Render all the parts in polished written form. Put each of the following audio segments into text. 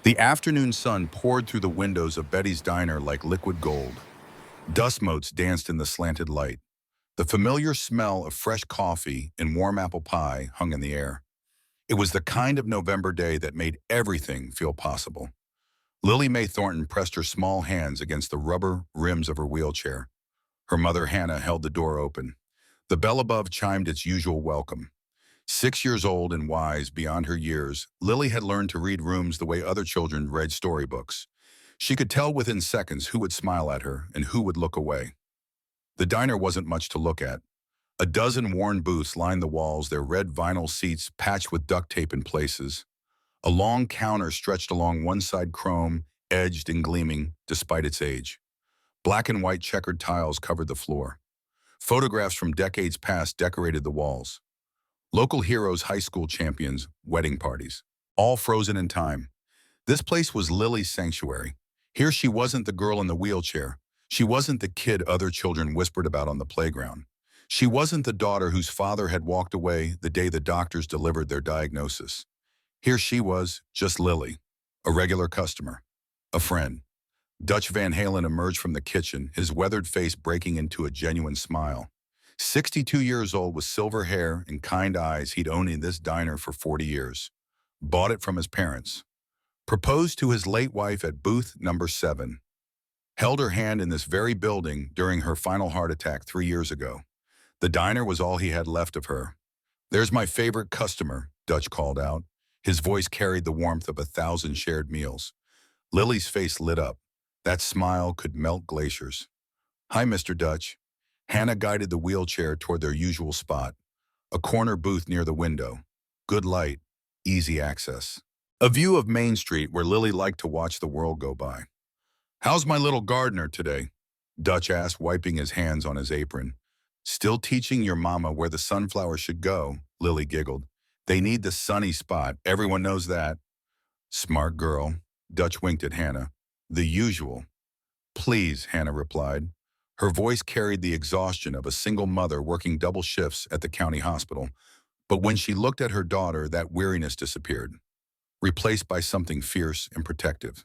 The afternoon sun poured through the windows of Betty's diner like liquid gold. Dust motes danced in the slanted light. The familiar smell of fresh coffee and warm apple pie hung in the air. It was the kind of November day that made everything feel possible. Lily Mae Thornton pressed her small hands against the rubber rims of her wheelchair. Her mother Hannah held the door open. The bell above chimed its usual welcome. 6 years old and wise beyond her years, Lily had learned to read rooms the way other children read storybooks. She could tell within seconds who would smile at her and who would look away. The diner wasn't much to look at. A dozen worn booths lined the walls, their red vinyl seats patched with duct tape in places. A long counter stretched along one side, chrome, edged and gleaming despite its age. Black and white checkered tiles covered the floor. Photographs from decades past decorated the walls. Local heroes, high school champions, wedding parties, all frozen in time. This place was Lily's sanctuary. Here she wasn't the girl in the wheelchair. She wasn't the kid other children whispered about on the playground. She wasn't the daughter whose father had walked away the day the doctors delivered their diagnosis. Here she was, just Lily, a regular customer, a friend. Dutch Van Halen emerged from the kitchen, his weathered face breaking into a genuine smile. 62 years old with silver hair and kind eyes, he'd owned in this diner for 40 years. Bought it from his parents. Proposed to his late wife at booth number 7. Held her hand in this very building during her final heart attack 3 years ago. The diner was all he had left of her. "There's my favorite customer," Dutch called out. His voice carried the warmth of 1,000 shared meals. Lily's face lit up. That smile could melt glaciers. "Hi, Mr. Dutch." Hannah guided the wheelchair toward their usual spot, a corner booth near the window. Good light, easy access. A view of Main Street where Lily liked to watch the world go by. "How's my little gardener today?" Dutch asked, wiping his hands on his apron. "Still teaching your mama where the sunflowers should go," Lily giggled. "They need the sunny spot, everyone knows that." "Smart girl," Dutch winked at Hannah. "The usual." "Please," Hannah replied. Her voice carried the exhaustion of a single mother working double shifts at the county hospital. But when she looked at her daughter, that weariness disappeared, replaced by something fierce and protective.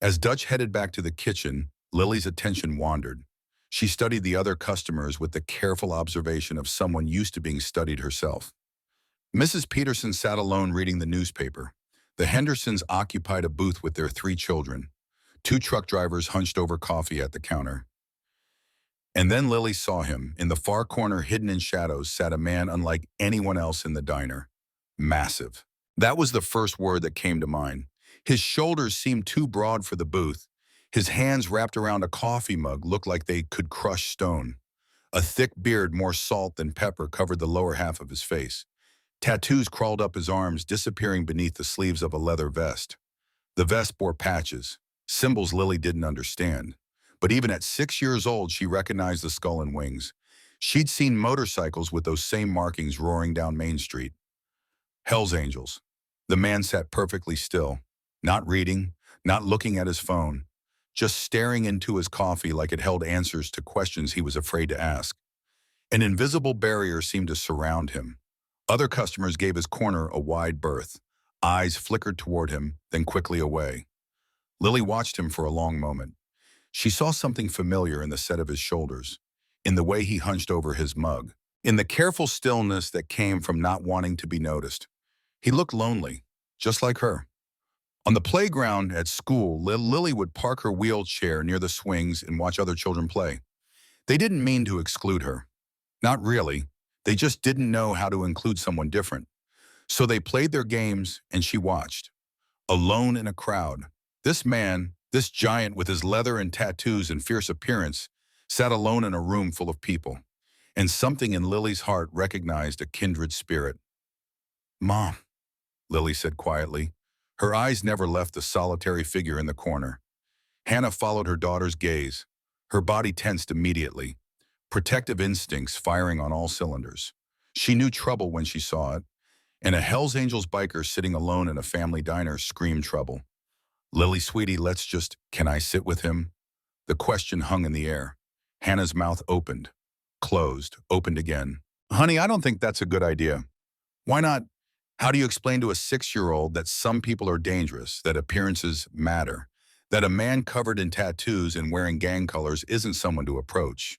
As Dutch headed back to the kitchen, Lily's attention wandered. She studied the other customers with the careful observation of someone used to being studied herself. Mrs. Peterson sat alone reading the newspaper. The Hendersons occupied a booth with their 3 children. 2 truck drivers hunched over coffee at the counter. And then Lily saw him. In the far corner, hidden in shadows, sat a man unlike anyone else in the diner. Massive. That was the first word that came to mind. His shoulders seemed too broad for the booth. His hands wrapped around a coffee mug looked like they could crush stone. A thick beard, more salt than pepper, covered the lower half of his face. Tattoos crawled up his arms, disappearing beneath the sleeves of a leather vest. The vest bore patches, symbols Lily didn't understand. But even at 6 years old, she recognized the skull and wings. She'd seen motorcycles with those same markings roaring down Main Street. Hell's Angels. The man sat perfectly still, not reading, not looking at his phone, just staring into his coffee like it held answers to questions he was afraid to ask. An invisible barrier seemed to surround him. Other customers gave his corner a wide berth. Eyes flickered toward him, then quickly away. Lily watched him for a long moment. She saw something familiar in the set of his shoulders, in the way he hunched over his mug, in the careful stillness that came from not wanting to be noticed. He looked lonely, just like her. On the playground at school, Lily would park her wheelchair near the swings and watch other children play. They didn't mean to exclude her. Not really. They just didn't know how to include someone different. So they played their games and she watched. Alone in a crowd, this man, this giant with his leather and tattoos and fierce appearance, sat alone in a room full of people. And something in Lily's heart recognized a kindred spirit. "Mom," Lily said quietly. Her eyes never left the solitary figure in the corner. Hannah followed her daughter's gaze. Her body tensed immediately, protective instincts firing on all cylinders. She knew trouble when she saw it, and a Hells Angels biker sitting alone in a family diner screamed trouble. "Lily, sweetie, can I sit with him?" The question hung in the air. Hannah's mouth opened, closed, opened again. "Honey, I don't think that's a good idea." "Why not?" How do you explain to a 6-year-old that some people are dangerous, that appearances matter, that a man covered in tattoos and wearing gang colors isn't someone to approach?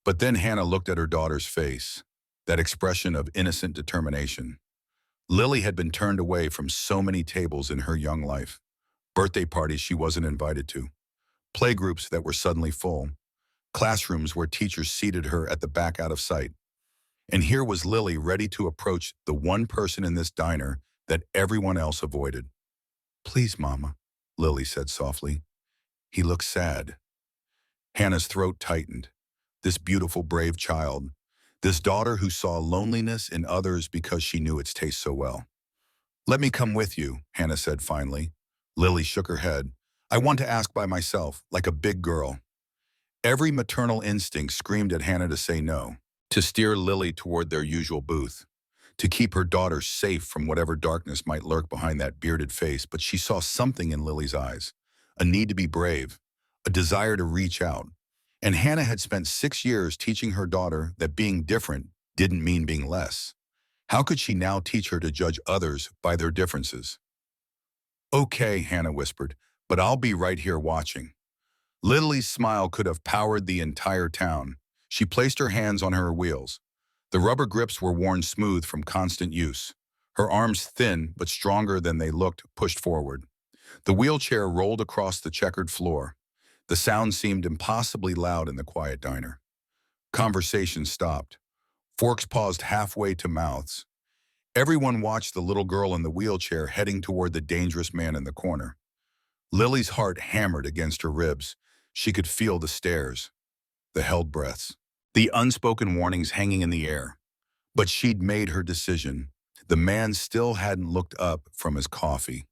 But then Hannah looked at her daughter's face, that expression of innocent determination. Lily had been turned away from so many tables in her young life, birthday parties she wasn't invited to, playgroups that were suddenly full, classrooms where teachers seated her at the back out of sight. And here was Lily ready to approach the one person in this diner that everyone else avoided. "Please, Mama," Lily said softly. He looked sad. Hannah's throat tightened. This beautiful, brave child, this daughter who saw loneliness in others because she knew its taste so well. "Let me come with you," Hannah said finally. Lily shook her head. "I want to ask by myself, like a big girl." Every maternal instinct screamed at Hannah to say no, to steer Lily toward their usual booth, to keep her daughter safe from whatever darkness might lurk behind that bearded face. But she saw something in Lily's eyes, a need to be brave, a desire to reach out. And Hannah had spent 6 years teaching her daughter that being different didn't mean being less. How could she now teach her to judge others by their differences? "Okay," Hannah whispered, "but I'll be right here watching." Lily's smile could have powered the entire town. She placed her hands on her wheels. The rubber grips were worn smooth from constant use. Her arms, thin but stronger than they looked, pushed forward. The wheelchair rolled across the checkered floor. The sound seemed impossibly loud in the quiet diner. Conversation stopped. Forks paused halfway to mouths. Everyone watched the little girl in the wheelchair heading toward the dangerous man in the corner. Lily's heart hammered against her ribs. She could feel the stares, the held breaths, the unspoken warnings hanging in the air. But she'd made her decision. The man still hadn't looked up from his coffee,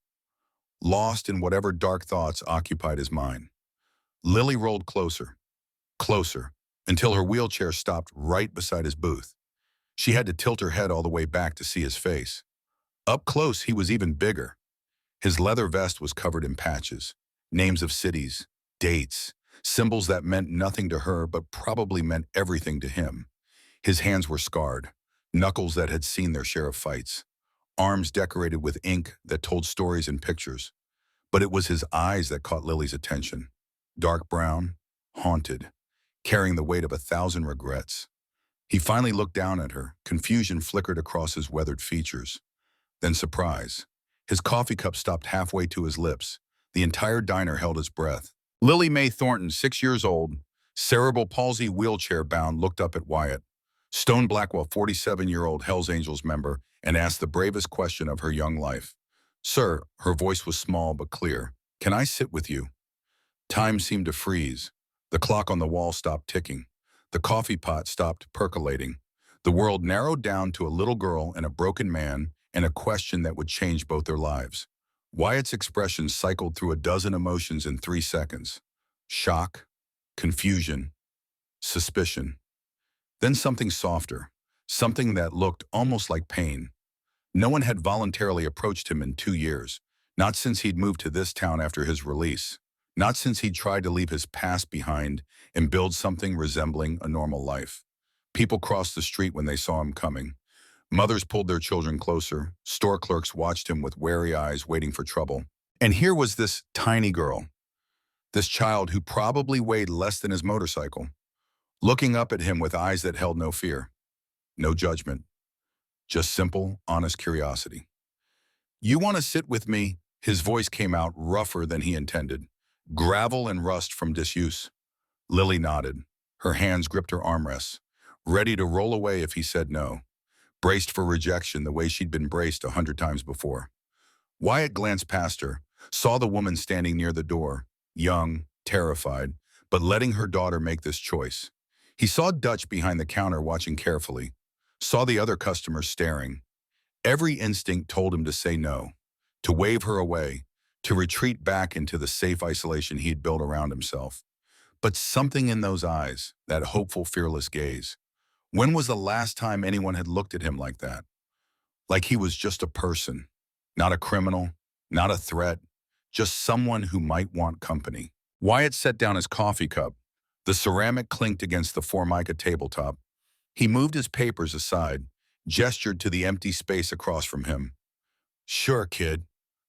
lost in whatever dark thoughts occupied his mind. Lily rolled closer, closer, until her wheelchair stopped right beside his booth. She had to tilt her head all the way back to see his face. Up close, he was even bigger. His leather vest was covered in patches, names of cities, dates, symbols that meant nothing to her but probably meant everything to him. His hands were scarred, knuckles that had seen their share of fights, arms decorated with ink that told stories and pictures. But it was his eyes that caught Lily's attention. Dark brown, haunted, carrying the weight of 1,000 regrets. He finally looked down at her. Confusion flickered across his weathered features. Then surprise. His coffee cup stopped halfway to his lips. The entire diner held its breath. Lily Mae Thornton, 6 years old, cerebral palsy wheelchair-bound, looked up at Wyatt, Stone Blackwell, 47-year-old Hells Angels member, and asked the bravest question of her young life. "Sir," her voice was small but clear, "can I sit with you?" Time seemed to freeze. The clock on the wall stopped ticking. The coffee pot stopped percolating. The world narrowed down to a little girl and a broken man, and a question that would change both their lives. Wyatt's expression cycled through a dozen emotions in 3 seconds. Shock, confusion, suspicion. Then something softer, something that looked almost like pain. No one had voluntarily approached him in 2 years, not since he'd moved to this town after his release, not since he'd tried to leave his past behind and build something resembling a normal life. People crossed the street when they saw him coming. Mothers pulled their children closer. Store clerks watched him with wary eyes, waiting for trouble. And here was this tiny girl, this child who probably weighed less than his motorcycle, looking up at him with eyes that held no fear, no judgment, just simple, honest curiosity. "You want to sit with me?" His voice came out rougher than he intended, gravel and rust from disuse. Lily nodded. Her hands gripped her armrests, ready to roll away if he said no, braced for rejection the way she'd been braced 100 times before. Wyatt glanced past her, saw the woman standing near the door, young, terrified, but letting her daughter make this choice. He saw Dutch behind the counter watching carefully, saw the other customers staring. Every instinct told him to say no, to wave her away, to retreat back into the safe isolation he'd built around himself. But something in those eyes, that hopeful, fearless gaze. When was the last time anyone had looked at him like that? Like he was just a person, not a criminal, not a threat, just someone who might want company. Wyatt set down his coffee cup. The ceramic clinked against the Formica tabletop. He moved his papers aside, gestured to the empty space across from him. Sure, kid.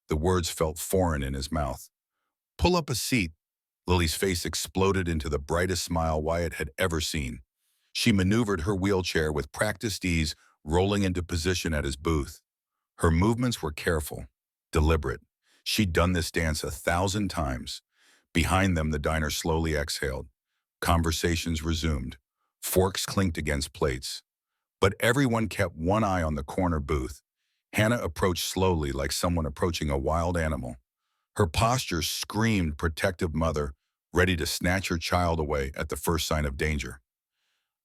The words felt foreign in his mouth. Pull up a seat. Lily's face exploded into the brightest smile Wyatt had ever seen. She maneuvered her wheelchair with practiced ease, rolling into position at his booth. Her movements were careful, deliberate. She'd done this dance 1,000 times. Behind them, the diner slowly exhaled. Conversations resumed. Forks clinked against plates. But everyone kept one eye on the corner booth. Hannah approached slowly like someone approaching a wild animal. Her posture screamed protective mother, ready to snatch her child away at the first sign of danger.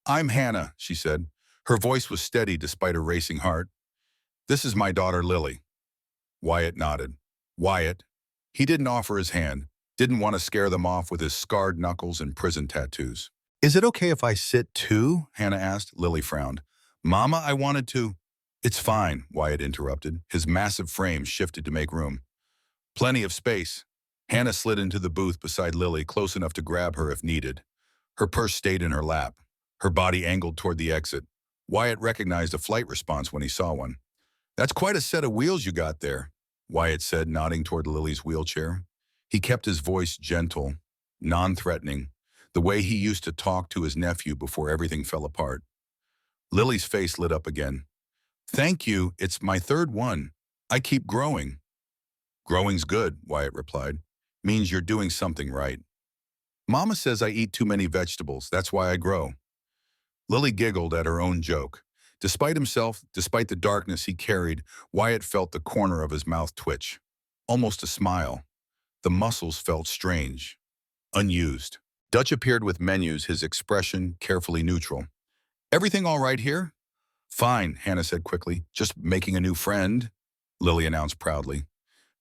I'm Hannah, she said. Her voice was steady despite a racing heart. This is my daughter Lily. Wyatt nodded. Wyatt. He didn't offer his hand, didn't want to scare them off with his scarred knuckles and prison tattoos. Is it okay if I sit too? Hannah asked. Lily frowned. Mama, I wanted to. It's fine, Wyatt interrupted. His massive frame shifted to make room. Plenty of space. Hannah slid into the booth beside Lily, close enough to grab her if needed. Her purse stayed in her lap, her body angled toward the exit. Wyatt recognized a flight response when he saw one. That's quite a set of wheels you got there, Wyatt said, nodding toward Lily's wheelchair. He kept his voice gentle, non-threatening, the way he used to talk to his nephew before everything fell apart. Lily's face lit up again. Thank you, it's my third one. I keep growing. Growing's good, Wyatt replied. Means you're doing something right. Mama says I eat too many vegetables, that's why I grow. Lily giggled at her own joke. Despite himself, despite the darkness he carried, Wyatt felt the corner of his mouth twitch. Almost a smile. The muscles felt strange, unused. Dutch appeared with menus, his expression carefully neutral. Everything all right here? Fine, Hannah said quickly. Just making a new friend, Lily announced proudly.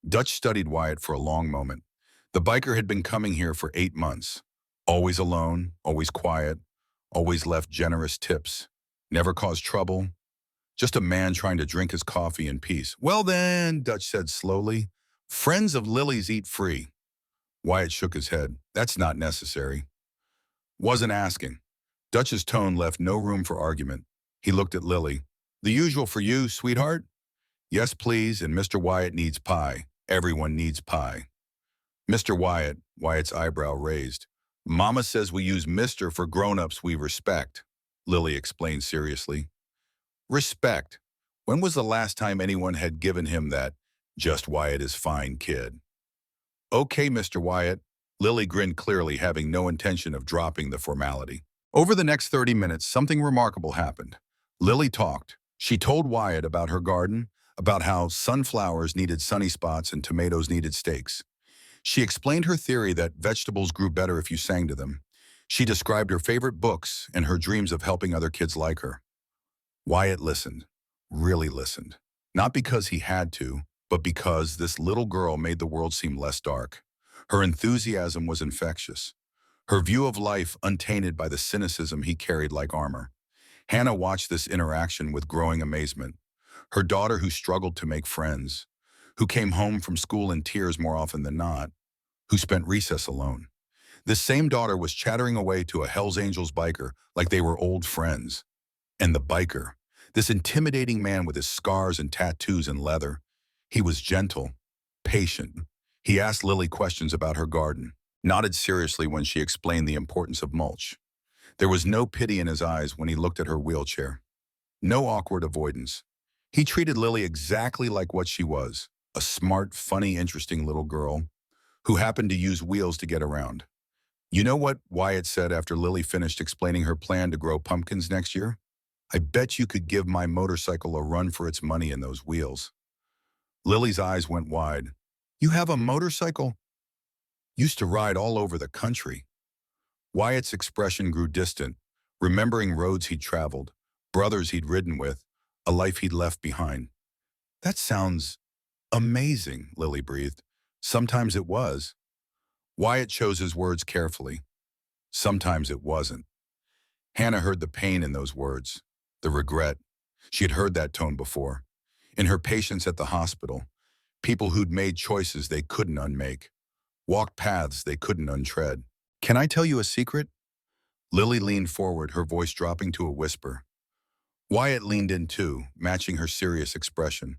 Dutch studied Wyatt for a long moment. The biker had been coming here for 8 months. Always alone, always quiet, always left generous tips. Never caused trouble. Just a man trying to drink his coffee in peace. Well then, Dutch said slowly, friends of Lily's eat free. Wyatt shook his head. That's not necessary. Wasn't asking. Dutch's tone left no room for argument. He looked at Lily. The usual for you, sweetheart? Yes, please, and Mr. Wyatt needs pie. Everyone needs pie. Mr. Wyatt, Wyatt's eyebrow raised. Mama says we use Mr. for grown-ups we respect, Lily explained seriously. Respect. When was the last time anyone had given him that, just Wyatt is fine kid? Okay, Mr. Wyatt. Lily grinned clearly, having no intention of dropping the formality. Over the next 30 minutes, something remarkable happened. Lily talked. She told Wyatt about her garden, about how sunflowers needed sunny spots and tomatoes needed steaks. She explained her theory that vegetables grew better if you sang to them. She described her favorite books and her dreams of helping other kids like her. Wyatt listened, really listened. Not because he had to, but because this little girl made the world seem less dark. Her enthusiasm was infectious. Her view of life untainted by the cynicism he carried like armor. Hannah watched this interaction with growing amazement. Her daughter who struggled to make friends, who came home from school in tears more often than not, who spent recess alone. This same daughter was chattering away to a Hells Angels biker like they were old friends. And the biker, this intimidating man with his scars and tattoos and leather, he was gentle, patient. He asked Lily questions about her garden, nodded seriously when she explained the importance of mulch. There was no pity in his eyes when he looked at her wheelchair. No awkward avoidance. He treated Lily exactly like what she was, a smart, funny, interesting little girl who happened to use wheels to get around. You know what Wyatt said after Lily finished explaining her plan to grow pumpkins next year? I bet you could give my motorcycle a run for its money in those wheels. Lily's eyes went wide. You have a motorcycle? Used to ride all over the country. Wyatt's expression grew distant, remembering roads he'd traveled, brothers he'd ridden with, a life he'd left behind. That sounds amazing, Lily breathed. Sometimes it was. Wyatt chose his words carefully. Sometimes it wasn't. Hannah heard the pain in those words, the regret. She had heard that tone before. In her patients at the hospital, people who'd made choices they couldn't unmake, walked paths they couldn't untread. Can I tell you a secret? Lily leaned forward, her voice dropping to a whisper. Wyatt leaned in too, matching her serious expression.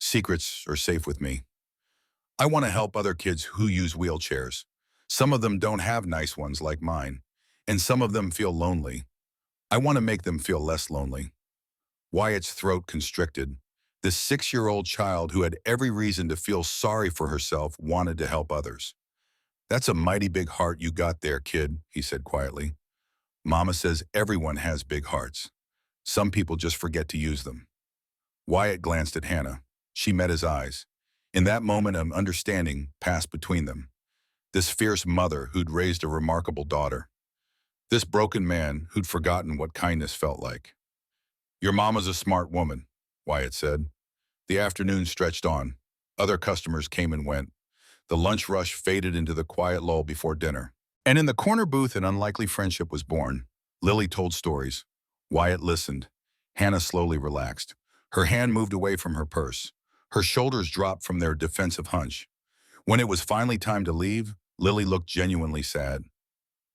Secrets are safe with me. I want to help other kids who use wheelchairs. Some of them don't have nice ones like mine, and some of them feel lonely. I want to make them feel less lonely. Wyatt's throat constricted. This 6-year-old child who had every reason to feel sorry for herself wanted to help others. That's a mighty big heart you got there, kid, he said quietly. Mama says everyone has big hearts. Some people just forget to use them. Wyatt glanced at Hannah. She met his eyes. In that moment, an understanding passed between them. This fierce mother who'd raised a remarkable daughter. This broken man who'd forgotten what kindness felt like. Your mama's a smart woman, Wyatt said. The afternoon stretched on. Other customers came and went. The lunch rush faded into the quiet lull before dinner. And in the corner booth, an unlikely friendship was born. Lily told stories. Wyatt listened. Hannah slowly relaxed. Her hand moved away from her purse. Her shoulders dropped from their defensive hunch. When it was finally time to leave, Lily looked genuinely sad.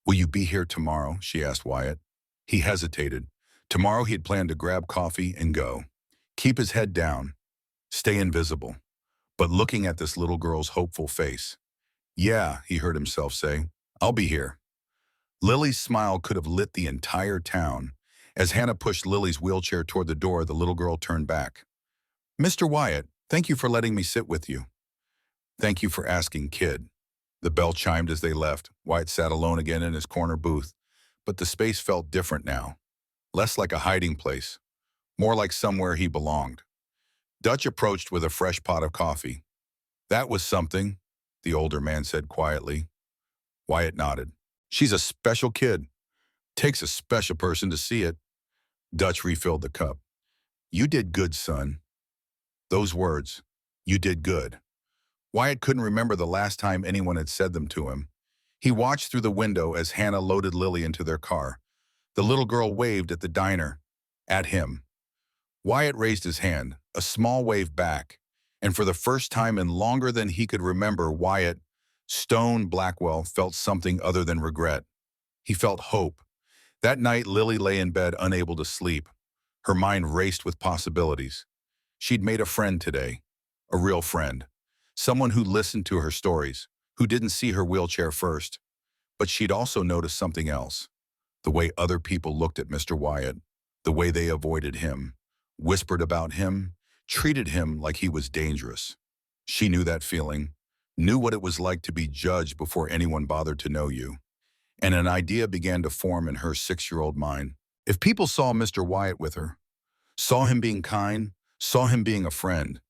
Will you be here tomorrow? She asked Wyatt. He hesitated. Tomorrow he had planned to grab coffee and go. Keep his head down. Stay invisible. But looking at this little girl's hopeful face. Yeah, he heard himself say, I'll be here. Lily's smile could have lit the entire town. As Hannah pushed Lily's wheelchair toward the door, the little girl turned back. Mr. Wyatt, thank you for letting me sit with you. Thank you for asking, kid. The bell chimed as they left. Wyatt sat alone again in his corner booth. But the space felt different now. Less like a hiding place. More like somewhere he belonged. Dutch approached with a fresh pot of coffee. That was something, the older man said quietly. Wyatt nodded. She's a special kid. Takes a special person to see it. Dutch refilled the cup. You did good, son. Those words, you did good. Wyatt couldn't remember the last time anyone had said them to him. He watched through the window as Hannah loaded Lily into their car. The little girl waved at the diner. At him. Wyatt raised his hand, a small wave back, and for the first time in longer than he could remember, Wyatt, Stone Blackwell, felt something other than regret. He felt hope. That night, Lily lay in bed unable to sleep. Her mind raced with possibilities. She'd made a friend today, a real friend, someone who listened to her stories, who didn't see her wheelchair first. But she'd also noticed something else, the way other people looked at Mr. Wyatt, the way they avoided him, whispered about him, treated him like he was dangerous. She knew that feeling, knew what it was like to be judged before anyone bothered to know you. And an idea began to form in her 6-year-old mind. If people saw Mr. Wyatt with her, saw him being kind, saw him being a friend,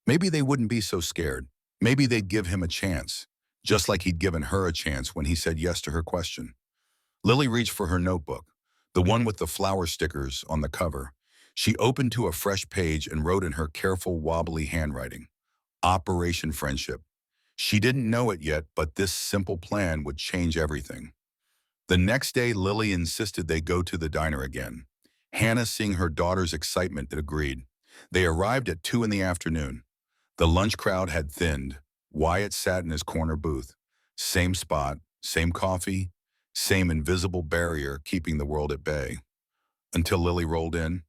maybe they wouldn't be so scared. Maybe they'd give him a chance, just like he'd given her a chance when he said yes to her question. Lily reached for her notebook, the one with the flower stickers on the cover. She opened to a fresh page and wrote in her careful, wobbly handwriting, Operation Friendship. She didn't know it yet, but this simple plan would change everything. The next day, Lily insisted they go to the diner again. Hannah, seeing her daughter's excitement, agreed. They arrived at 2 in the afternoon. The lunch crowd had thinned. Wyatt sat in his corner booth. Same spot, same coffee, same invisible barrier keeping the world at bay. Until Lily rolled in.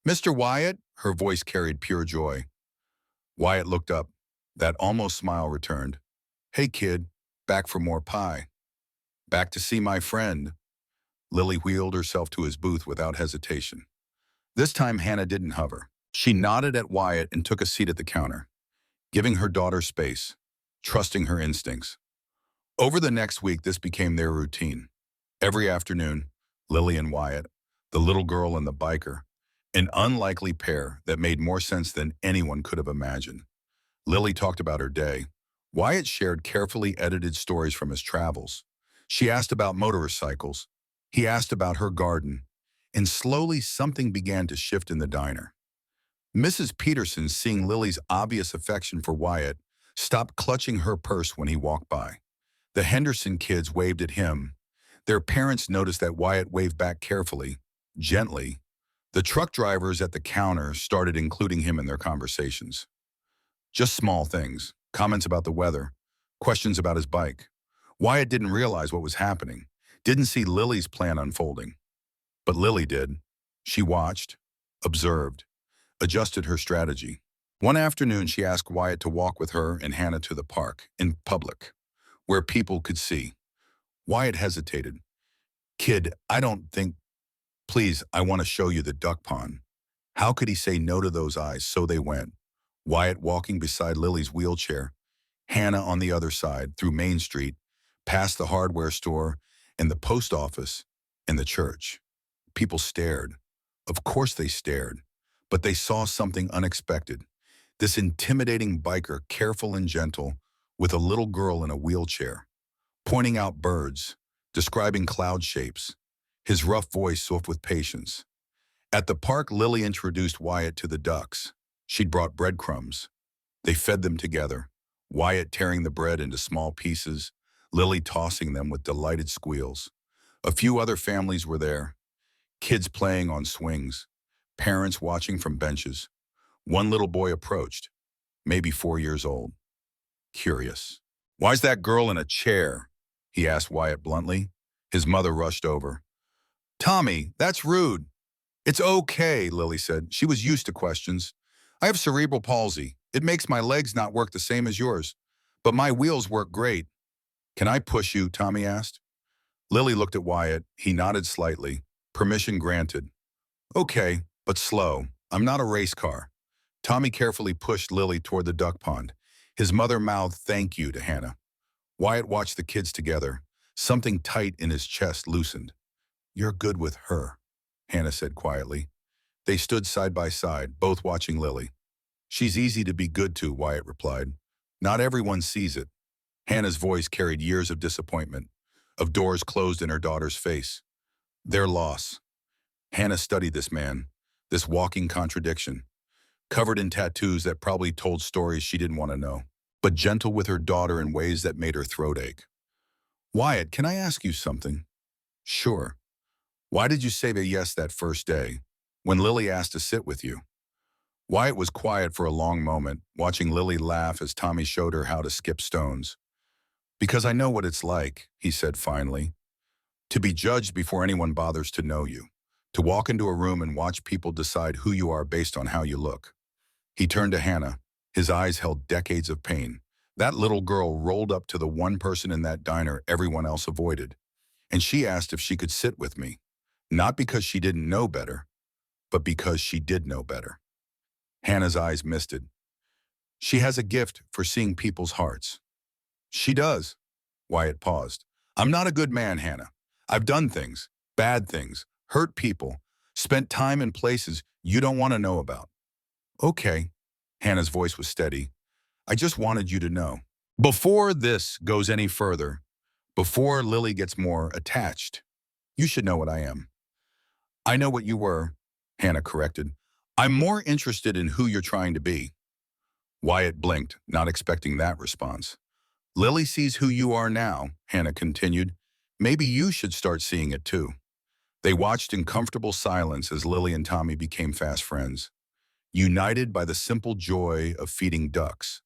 Mr. Wyatt? Her voice carried pure joy. Wyatt looked up. That almost smile returned. Hey, kid, back for more pie. Back to see my friend. Lily wheeled herself to his booth without hesitation. This time, Hannah didn't hover. She nodded at Wyatt and took a seat at the counter, giving her daughter space, trusting her instincts. Over the next week, this became their routine. Every afternoon, Lily and Wyatt, the little girl and the biker, an unlikely pair that made more sense than anyone could have imagined. Lily talked about her day. Wyatt shared carefully edited stories from his travels. She asked about motorcycles. He asked about her garden. And slowly something began to shift in the diner. Mrs. Peterson, seeing Lily's obvious affection for Wyatt, stopped clutching her purse when he walked by. The Henderson kids waved at him. Their parents noticed that Wyatt waved back carefully, gently. The truck drivers at the counter started including him in their conversations. Just small things, comments about the weather, questions about his bike. Wyatt didn't realize what was happening, didn't see Lily's plan unfolding. But Lily did. She watched, observed, adjusted her strategy. One afternoon, she asked Wyatt to walk with her and Hannah to the park, in public, where people could see. Wyatt hesitated. Kid, I don't think, please, I want to show you the duck pond. How could he say no to those eyes? So they went. Wyatt walking beside Lily's wheelchair, Hannah on the other side, through Main Street, past the hardware store and the post office and the church. People stared. Of course they stared, but they saw something unexpected. This intimidating biker, careful and gentle, with a little girl in a wheelchair, pointing out birds, describing cloud shapes, his rough voice soft with patience. At the park, Lily introduced Wyatt to the ducks. She'd brought breadcrumbs. They fed them together, Wyatt tearing the bread into small pieces, Lily tossing them with delighted squeals. A few other families were there, kids playing on swings, parents watching from benches. One little boy approached, maybe 4 years old. Curious. Why's that girl in a chair? He asked Wyatt bluntly. His mother rushed over. Tommy, that's rude. It's okay, Lily said. She was used to questions. I have cerebral palsy. It makes my legs not work the same as yours. But my wheels work great. Can I push you? Tommy asked. Lily looked at Wyatt. He nodded slightly. Permission granted. Okay, but slow. I'm not a race car. Tommy carefully pushed Lily toward the duck pond. His mother mouthed thank you to Hannah. Wyatt watched the kids together. Something tight in his chest loosened. You're good with her, Hannah said quietly. They stood side by side, both watching Lily. She's easy to be good to, Wyatt replied. Not everyone sees it. Hannah's voice carried years of disappointment, of doors closed in her daughter's face. Their loss. Hannah studied this man, this walking contradiction, covered in tattoos that probably told stories she didn't want to know, but gentle with her daughter in ways that made her throat ache. Wyatt, can I ask you something? Sure. Why did you say a yes that first day, when Lily asked to sit with you? Wyatt was quiet for a long moment, watching Lily laugh as Tommy showed her how to skip stones. Because I know what it's like, he said finally, to be judged before anyone bothers to know you, to walk into a room and watch people decide who you are based on how you look. He turned to Hannah. His eyes held decades of pain. That little girl rolled up to the one person in that diner everyone else avoided, and she asked if she could sit with me, not because she didn't know better, but because she did know better. Hannah's eyes misted. She has a gift for seeing people's hearts. She does. Wyatt paused. I'm not a good man, Hannah. I've done things, bad things, hurt people, spent time in places you don't want to know about. Okay. Hannah's voice was steady. I just wanted you to know. Before this goes any further, before Lily gets more attached, you should know what I am. I know what you were, Hannah corrected. I'm more interested in who you're trying to be. Wyatt blinked, not expecting that response. Lily sees who you are now, Hannah continued. Maybe you should start seeing it too. They watched in comfortable silence as Lily and Tommy became fast friends, united by the simple joy of feeding ducks.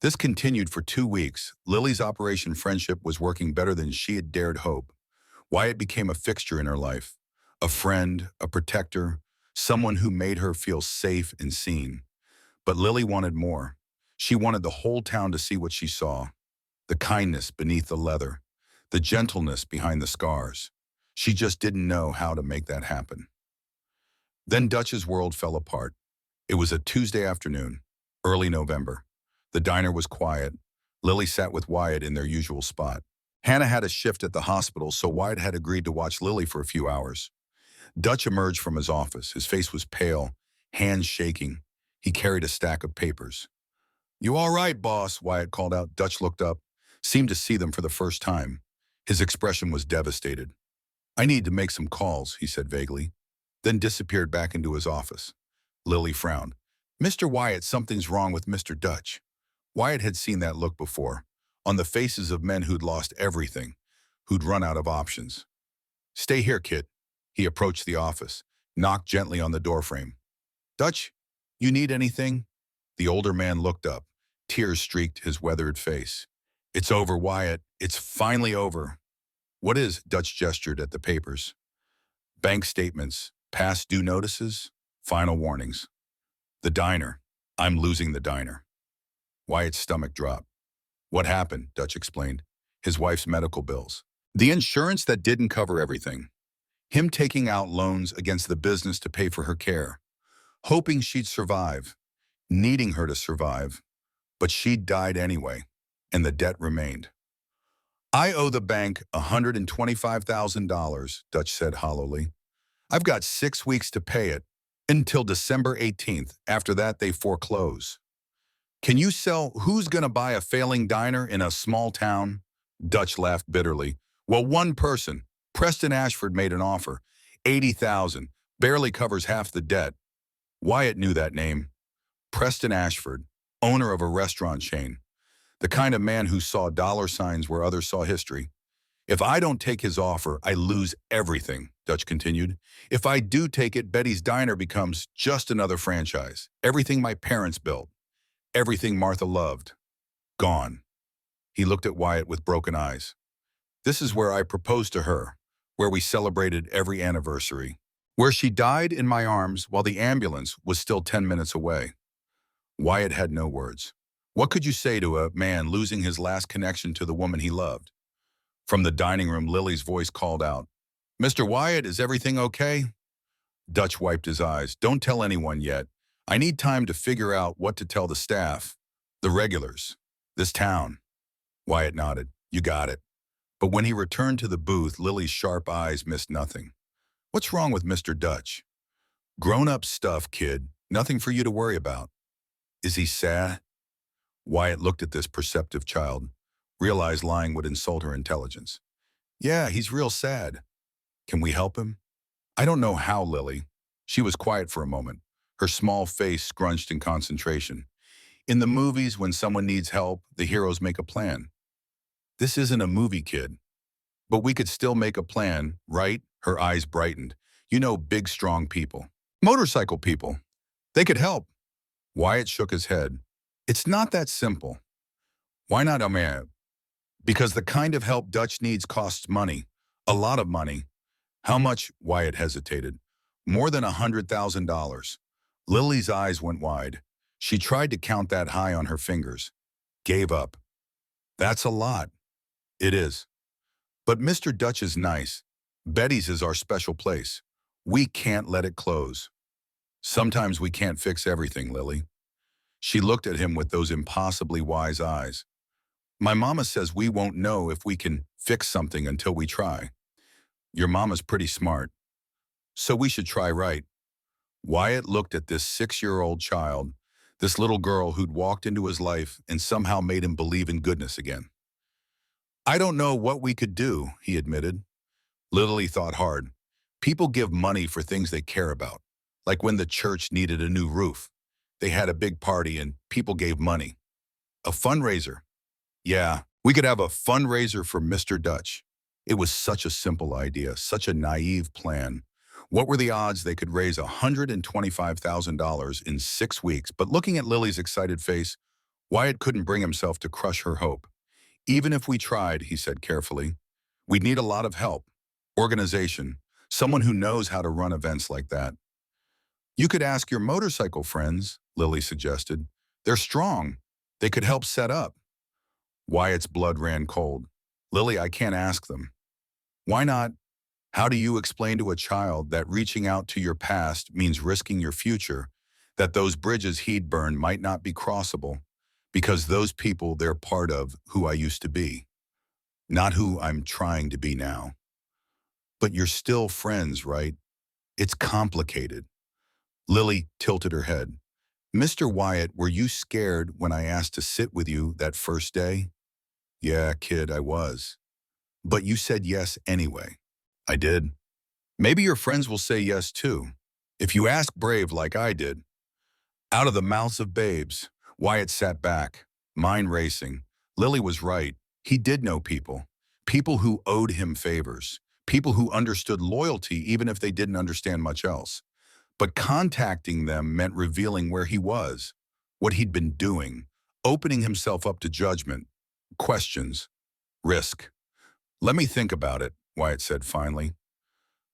This continued for 2 weeks. Lily's Operation Friendship was working better than she had dared hope. Wyatt became a fixture in her life, a friend, a protector, someone who made her feel safe and seen. But Lily wanted more. She wanted the whole town to see what she saw, the kindness beneath the leather, the gentleness behind the scars. She just didn't know how to make that happen. Then Dutch's world fell apart. It was a Tuesday afternoon, early November. The diner was quiet. Lily sat with Wyatt in their usual spot. Hannah had a shift at the hospital, so Wyatt had agreed to watch Lily for a few hours. Dutch emerged from his office. His face was pale, hands shaking. He carried a stack of papers. You all right, boss? Wyatt called out. Dutch looked up, seemed to see them for the first time. His expression was devastated. I need to make some calls, he said vaguely, then disappeared back into his office. Lily frowned. Mr. Wyatt, something's wrong with Mr. Dutch. Wyatt had seen that look before, on the faces of men who'd lost everything, who'd run out of options. Stay here, kid. He approached the office, knocked gently on the doorframe. Dutch, you need anything? The older man looked up. Tears streaked his weathered face. It's over, Wyatt. It's finally over. What is? Dutch gestured at the papers. Bank statements, past due notices, final warnings. The diner. I'm losing the diner. Wyatt's stomach dropped. What happened? Dutch explained. His wife's medical bills. The insurance that didn't cover everything. Him taking out loans against the business to pay for her care. Hoping she'd survive. Needing her to survive. But she died anyway. And the debt remained. I owe the bank $125,000, Dutch said hollowly. I've got 6 weeks to pay it. Until December 18th. After that, they foreclose. Can you sell? Who's going to buy a failing diner in a small town? Dutch laughed bitterly. Well, one person. Preston Ashford made an offer. 80,000. Barely covers half the debt. Wyatt knew that name. Preston Ashford, owner of a restaurant chain. The kind of man who saw dollar signs where others saw history. If I don't take his offer, I lose everything, Dutch continued. If I do take it, Betty's Diner becomes just another franchise. Everything my parents built. Everything Martha loved. Gone. He looked at Wyatt with broken eyes. This is where I proposed to her, where we celebrated every anniversary, where she died in my arms while the ambulance was still 10 minutes away. Wyatt had no words. What could you say to a man losing his last connection to the woman he loved? From the dining room, Lily's voice called out, Mr. Wyatt, is everything okay? Dutch wiped his eyes. Don't tell anyone yet. I need time to figure out what to tell the staff, the regulars, this town. Wyatt nodded. You got it. But when he returned to the booth, Lily's sharp eyes missed nothing. What's wrong with Mr. Dutch? Grown-up stuff, kid. Nothing for you to worry about. Is he sad? Wyatt looked at this perceptive child, realized lying would insult her intelligence. Yeah, he's real sad. Can we help him? I don't know how, Lily. She was quiet for a moment, her small face scrunched in concentration. In the movies, when someone needs help, the heroes make a plan. This isn't a movie, kid. But we could still make a plan, right? Her eyes brightened. You know, big, strong people. Motorcycle people. They could help. Wyatt shook his head. It's not that simple. Why not, Amir? Because the kind of help Dutch needs costs money. A lot of money. How much? Wyatt hesitated. More than $100,000. Lily's eyes went wide. She tried to count that high on her fingers. Gave up. That's a lot. It is. But Mr. Dutch is nice. Betty's is our special place. We can't let it close. Sometimes we can't fix everything, Lily. She looked at him with those impossibly wise eyes. My mama says we won't know if we can fix something until we try. Your mama's pretty smart. So we should try, right? Wyatt looked at this 6-year-old child, this little girl who'd walked into his life and somehow made him believe in goodness again. I don't know what we could do, he admitted. Lily thought hard. People give money for things they care about, like when the church needed a new roof. They had a big party and people gave money. A fundraiser. Yeah, we could have a fundraiser for Mr. Dutch. It was such a simple idea, such a naive plan. What were the odds they could raise $125,000 in 6 weeks? But looking at Lily's excited face, Wyatt couldn't bring himself to crush her hope. Even if we tried, he said carefully, we'd need a lot of help, organization, someone who knows how to run events like that. You could ask your motorcycle friends, Lily suggested. They're strong. They could help set up. Wyatt's blood ran cold. Lily, I can't ask them. Why not? How do you explain to a child that reaching out to your past means risking your future, that those bridges he'd burned might not be crossable, because those people they're part of who I used to be, not who I'm trying to be now. But you're still friends, right? It's complicated. Lily tilted her head. Mr. Wyatt, were you scared when I asked to sit with you that first day? Yeah, kid, I was. But you said yes anyway. I did. Maybe your friends will say yes too. If you ask brave like I did. Out of the mouths of babes, Wyatt sat back, mind racing. Lily was right. He did know people. People who owed him favors. People who understood loyalty even if they didn't understand much else. But contacting them meant revealing where he was, what he'd been doing, opening himself up to judgment, questions, risk. Let me think about it, Wyatt said finally.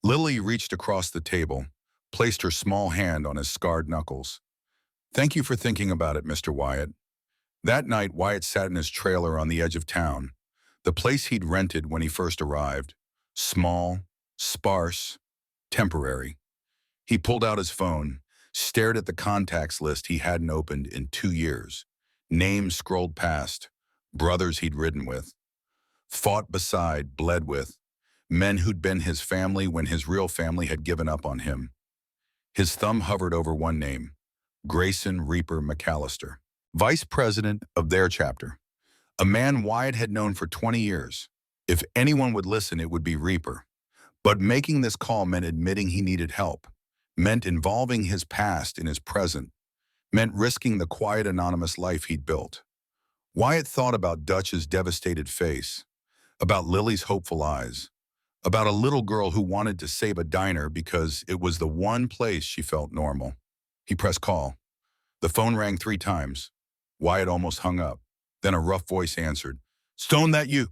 Lily reached across the table, placed her small hand on his scarred knuckles. Thank you for thinking about it, Mr. Wyatt. That night, Wyatt sat in his trailer on the edge of town, the place he'd rented when he first arrived. Small, sparse, temporary. He pulled out his phone, stared at the contacts list he hadn't opened in 2 years. Names scrolled past, brothers he'd ridden with, fought beside, bled with, men who'd been his family when his real family had given up on him. His thumb hovered over one name, Grayson Reaper McAllister, vice president of their chapter, a man Wyatt had known for 20 years. If anyone would listen, it would be Reaper. But making this call meant admitting he needed help, meant involving his past in his present, meant risking the quiet, anonymous life he'd built. Wyatt thought about Dutch's devastated face, about Lily's hopeful eyes, about a little girl who wanted to save a diner because it was the one place she felt normal. He pressed call. The phone rang 3 times. Wyatt almost hung up. Then a rough voice answered. "Stone, that you?"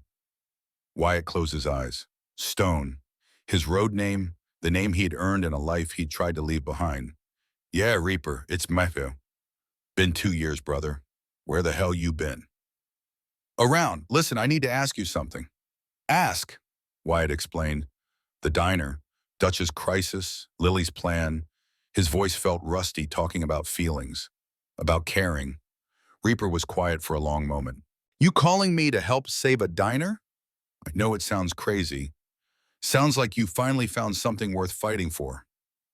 Wyatt closed his eyes. Stone. His road name, the name he'd earned in a life he'd tried to leave behind. "Yeah, Reaper, it's Matthew. Been 2 years, brother. Where the hell you been?" "Around. Listen, I need to ask you something." "Ask," Wyatt explained. The diner, Dutch's crisis, Lily's plan. His voice felt rusty, talking about feelings, about caring. Reaper was quiet for a long moment. "You calling me to help save a diner?" "I know it sounds crazy. Sounds like you finally found something worth fighting for."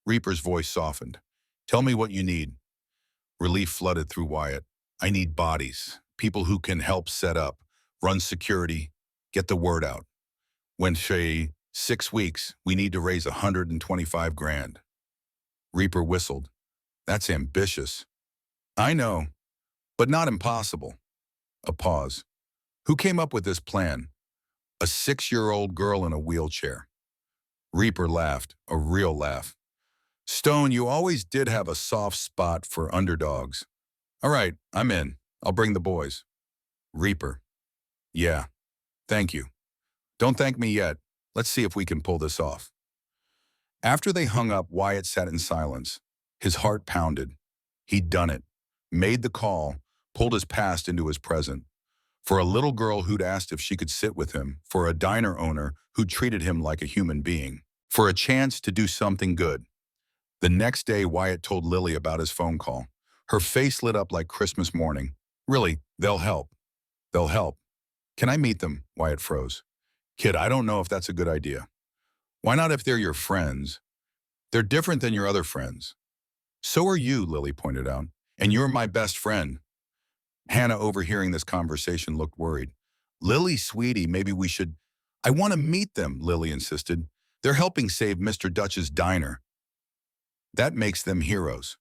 Reaper's voice softened. "Tell me what you need." Relief flooded through Wyatt. "I need bodies, people who can help set up, run security, get the word out. When say 6 weeks, we need to raise 125 grand. Reaper whistled. "That's ambitious." "I know, but not impossible." A pause. "Who came up with this plan?" "A 6-year-old girl in a wheelchair." Reaper laughed, a real laugh. "Stone, you always did have a soft spot for underdogs." "All right, I'm in. I'll bring the boys." Reaper. "Yeah, thank you. Don't thank me yet. Let's see if we can pull this off." After they hung up, Wyatt sat in silence. His heart pounded. He'd done it. Made the call, pulled his past into his present. For a little girl who'd asked if she could sit with him, for a diner owner who treated him like a human being, for a chance to do something good. The next day, Wyatt told Lily about his phone call. Her face lit up like Christmas morning. "Really, they'll help. They'll help." "Can I meet them?" Wyatt froze. "Kid, I don't know if that's a good idea." "Why not if they're your friends?" "They're different than your other friends." "So are you," Lily pointed out. "And you're my best friend." Hannah, overhearing this conversation, looked worried. "Lily, sweetie, maybe we should—" "I want to meet them," Lily insisted. "They're helping save Mr. Dutch's diner. That makes them heroes."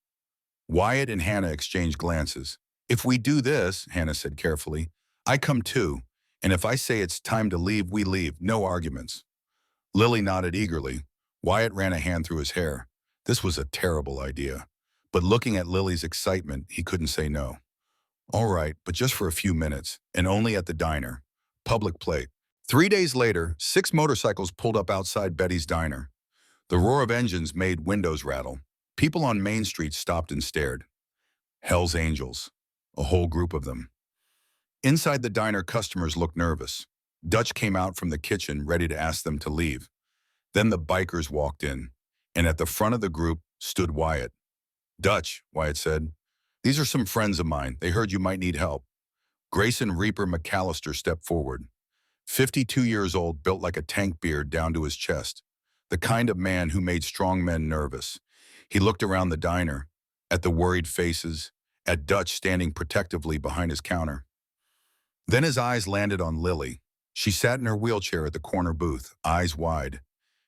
Wyatt and Hannah exchanged glances. "If we do this," Hannah said carefully, "I come too. And if I say it's time to leave, we leave. No arguments." Lily nodded eagerly. Wyatt ran a hand through his hair. This was a terrible idea. But looking at Lily's excitement, he couldn't say no. "All right, but just for a few minutes, and only at the diner. Public plate." 3 days later, 6 motorcycles pulled up outside Betty's diner. The roar of engines made windows rattle. People on Main Street stopped and stared. Hell's Angels. A whole group of them. Inside the diner, customers looked nervous. Dutch came out from the kitchen, ready to ask them to leave. Then the bikers walked in, and at the front of the group stood Wyatt. "Dutch," Wyatt said, "these are some friends of mine. They heard you might need help." Grayson Reaper McAllister stepped forward. 52 years old, built like a tank beard down to his chest. The kind of man who made strong men nervous. He looked around the diner, at the worried faces, at Dutch standing protectively behind his counter. Then his eyes landed on Lily. She sat in her wheelchair at the corner booth, eyes wide,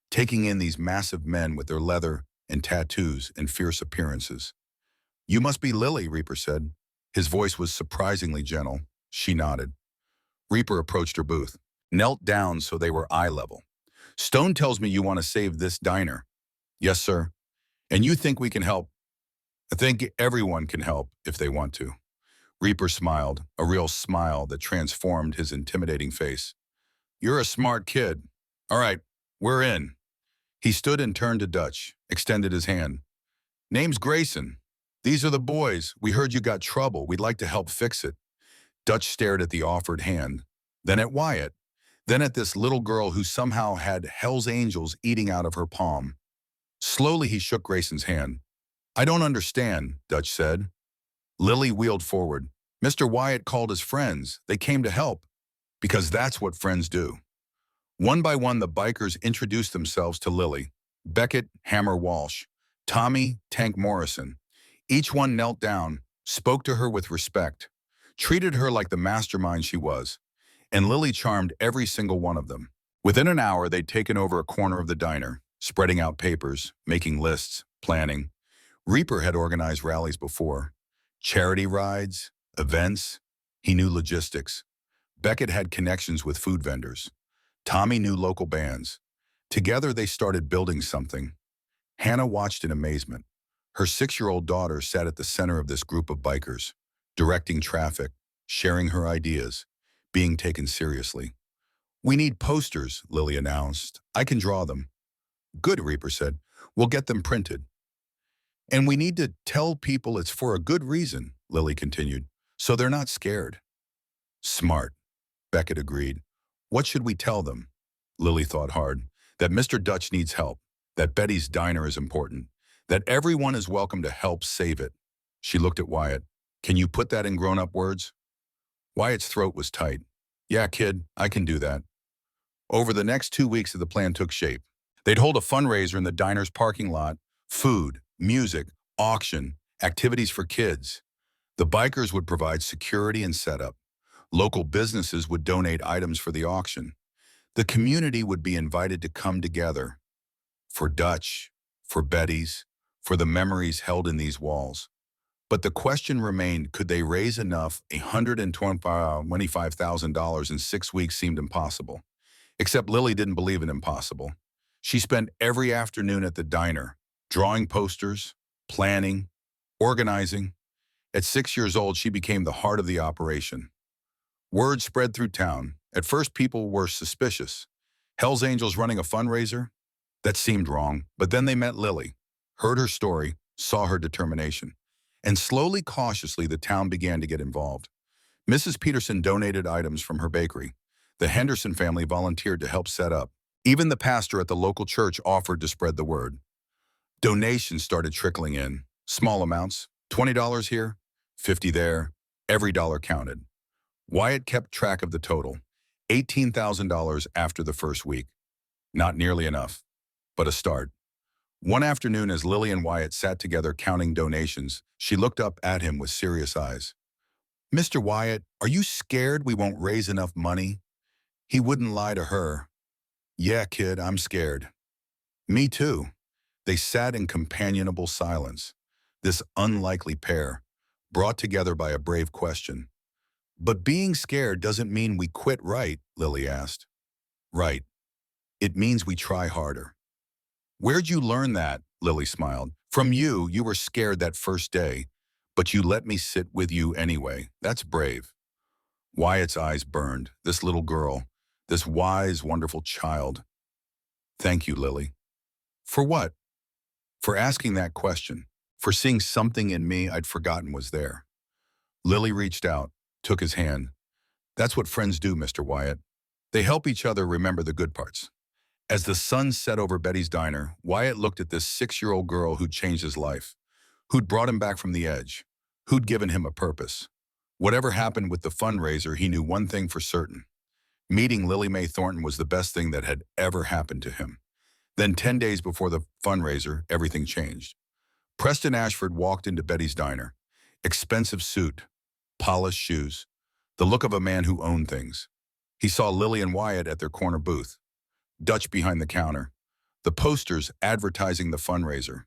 taking in these massive men with their leather and tattoos and fierce appearances. "You must be Lily," Reaper said. His voice was surprisingly gentle. She nodded. Reaper approached her booth, knelt down so they were eye level. "Stone tells me you want to save this diner." "Yes, sir." "And you think we can help?" "I think everyone can help if they want to." Reaper smiled, a real smile that transformed his intimidating face. "You're a smart kid. All right, we're in." He stood and turned to Dutch, extended his hand. "Name's Grayson." These are the boys. We heard you got trouble. We'd like to help fix it. Dutch stared at the offered hand, then at Wyatt, then at this little girl who somehow had Hell's Angels eating out of her palm. Slowly he shook Grayson's hand. I don't understand, Dutch said. Lily wheeled forward. Mr. Wyatt called his friends. They came to help. Because that's what friends do. One by one, the bikers introduced themselves to Lily. Beckett, Hammer Walsh. Tommy, Tank Morrison. Each one knelt down, spoke to her with respect, treated her like the mastermind she was, and Lily charmed every single one of them. Within an hour, they'd taken over a corner of the diner, spreading out papers, making lists, planning. Reaper had organized rallies before. Charity rides, events. He knew logistics. Beckett had connections with food vendors. Tommy knew local bands. Together, they started building something. Hannah watched in amazement. Her 6-year-old daughter sat at the center of this group of bikers, directing traffic, sharing her ideas, being taken seriously. We need posters, Lily announced. I can draw them. Good, Reaper said. We'll get them printed. And we need to tell people it's for a good reason, Lily continued, so they're not scared. Smart, Beckett agreed. What should we tell them? Lily thought hard. That Mr. Dutch needs help, that Betty's diner is important, that everyone is welcome to help save it. She looked at Wyatt. Can you put that in grown-up words? Wyatt's throat was tight. Yeah, kid, I can do that. Over the next 2 weeks, the plan took shape. They'd hold a fundraiser in the diner's parking lot, food, music, auction, activities for kids. The bikers would provide security and setup. Local businesses would donate items for the auction. The community would be invited to come together. For Dutch, for Betty's, for the memories held in these walls. But the question remained, could they raise enough? $125,000 in 6 weeks seemed impossible. Except Lily didn't believe in impossible. She spent every afternoon at the diner, drawing posters, planning, organizing. At 6 years old, she became the heart of the operation. Word spread through town. At first, people were suspicious. Hell's Angels running a fundraiser? That seemed wrong, but then they met Lily, heard her story, saw her determination. And slowly, cautiously, the town began to get involved. Mrs. Peterson donated items from her bakery. The Henderson family volunteered to help set up. Even the pastor at the local church offered to spread the word. Donations started trickling in. Small amounts, $20 here, $50 there. Every dollar counted. Wyatt kept track of the total, $18,000 after the first week. Not nearly enough, but a start. One afternoon, as Lily and Wyatt sat together counting donations, she looked up at him with serious eyes. Mr. Wyatt, are you scared we won't raise enough money? He wouldn't lie to her. Yeah, kid, I'm scared. Me too. They sat in companionable silence, this unlikely pair, brought together by a brave question. But being scared doesn't mean we quit, right? Lily asked. Right. It means we try harder. Where'd you learn that? Lily smiled. From you. You were scared that first day, but you let me sit with you anyway. That's brave. Wyatt's eyes burned. This little girl, this wise, wonderful child. Thank you, Lily. For what? For asking that question, for seeing something in me I'd forgotten was there. Lily reached out, took his hand. That's what friends do, Mr. Wyatt. They help each other remember the good parts. As the sun set over Betty's diner, Wyatt looked at this 6-year-old girl who'd changed his life, who'd brought him back from the edge, who'd given him a purpose. Whatever happened with the fundraiser, he knew one thing for certain. Meeting Lily Mae Thornton was the best thing that had ever happened to him. Then 10 days before the fundraiser, everything changed. Preston Ashford walked into Betty's diner. Expensive suit, polished shoes, the look of a man who owned things. He saw Lily and Wyatt at their corner booth. Dutch behind the counter. The posters advertising the fundraiser.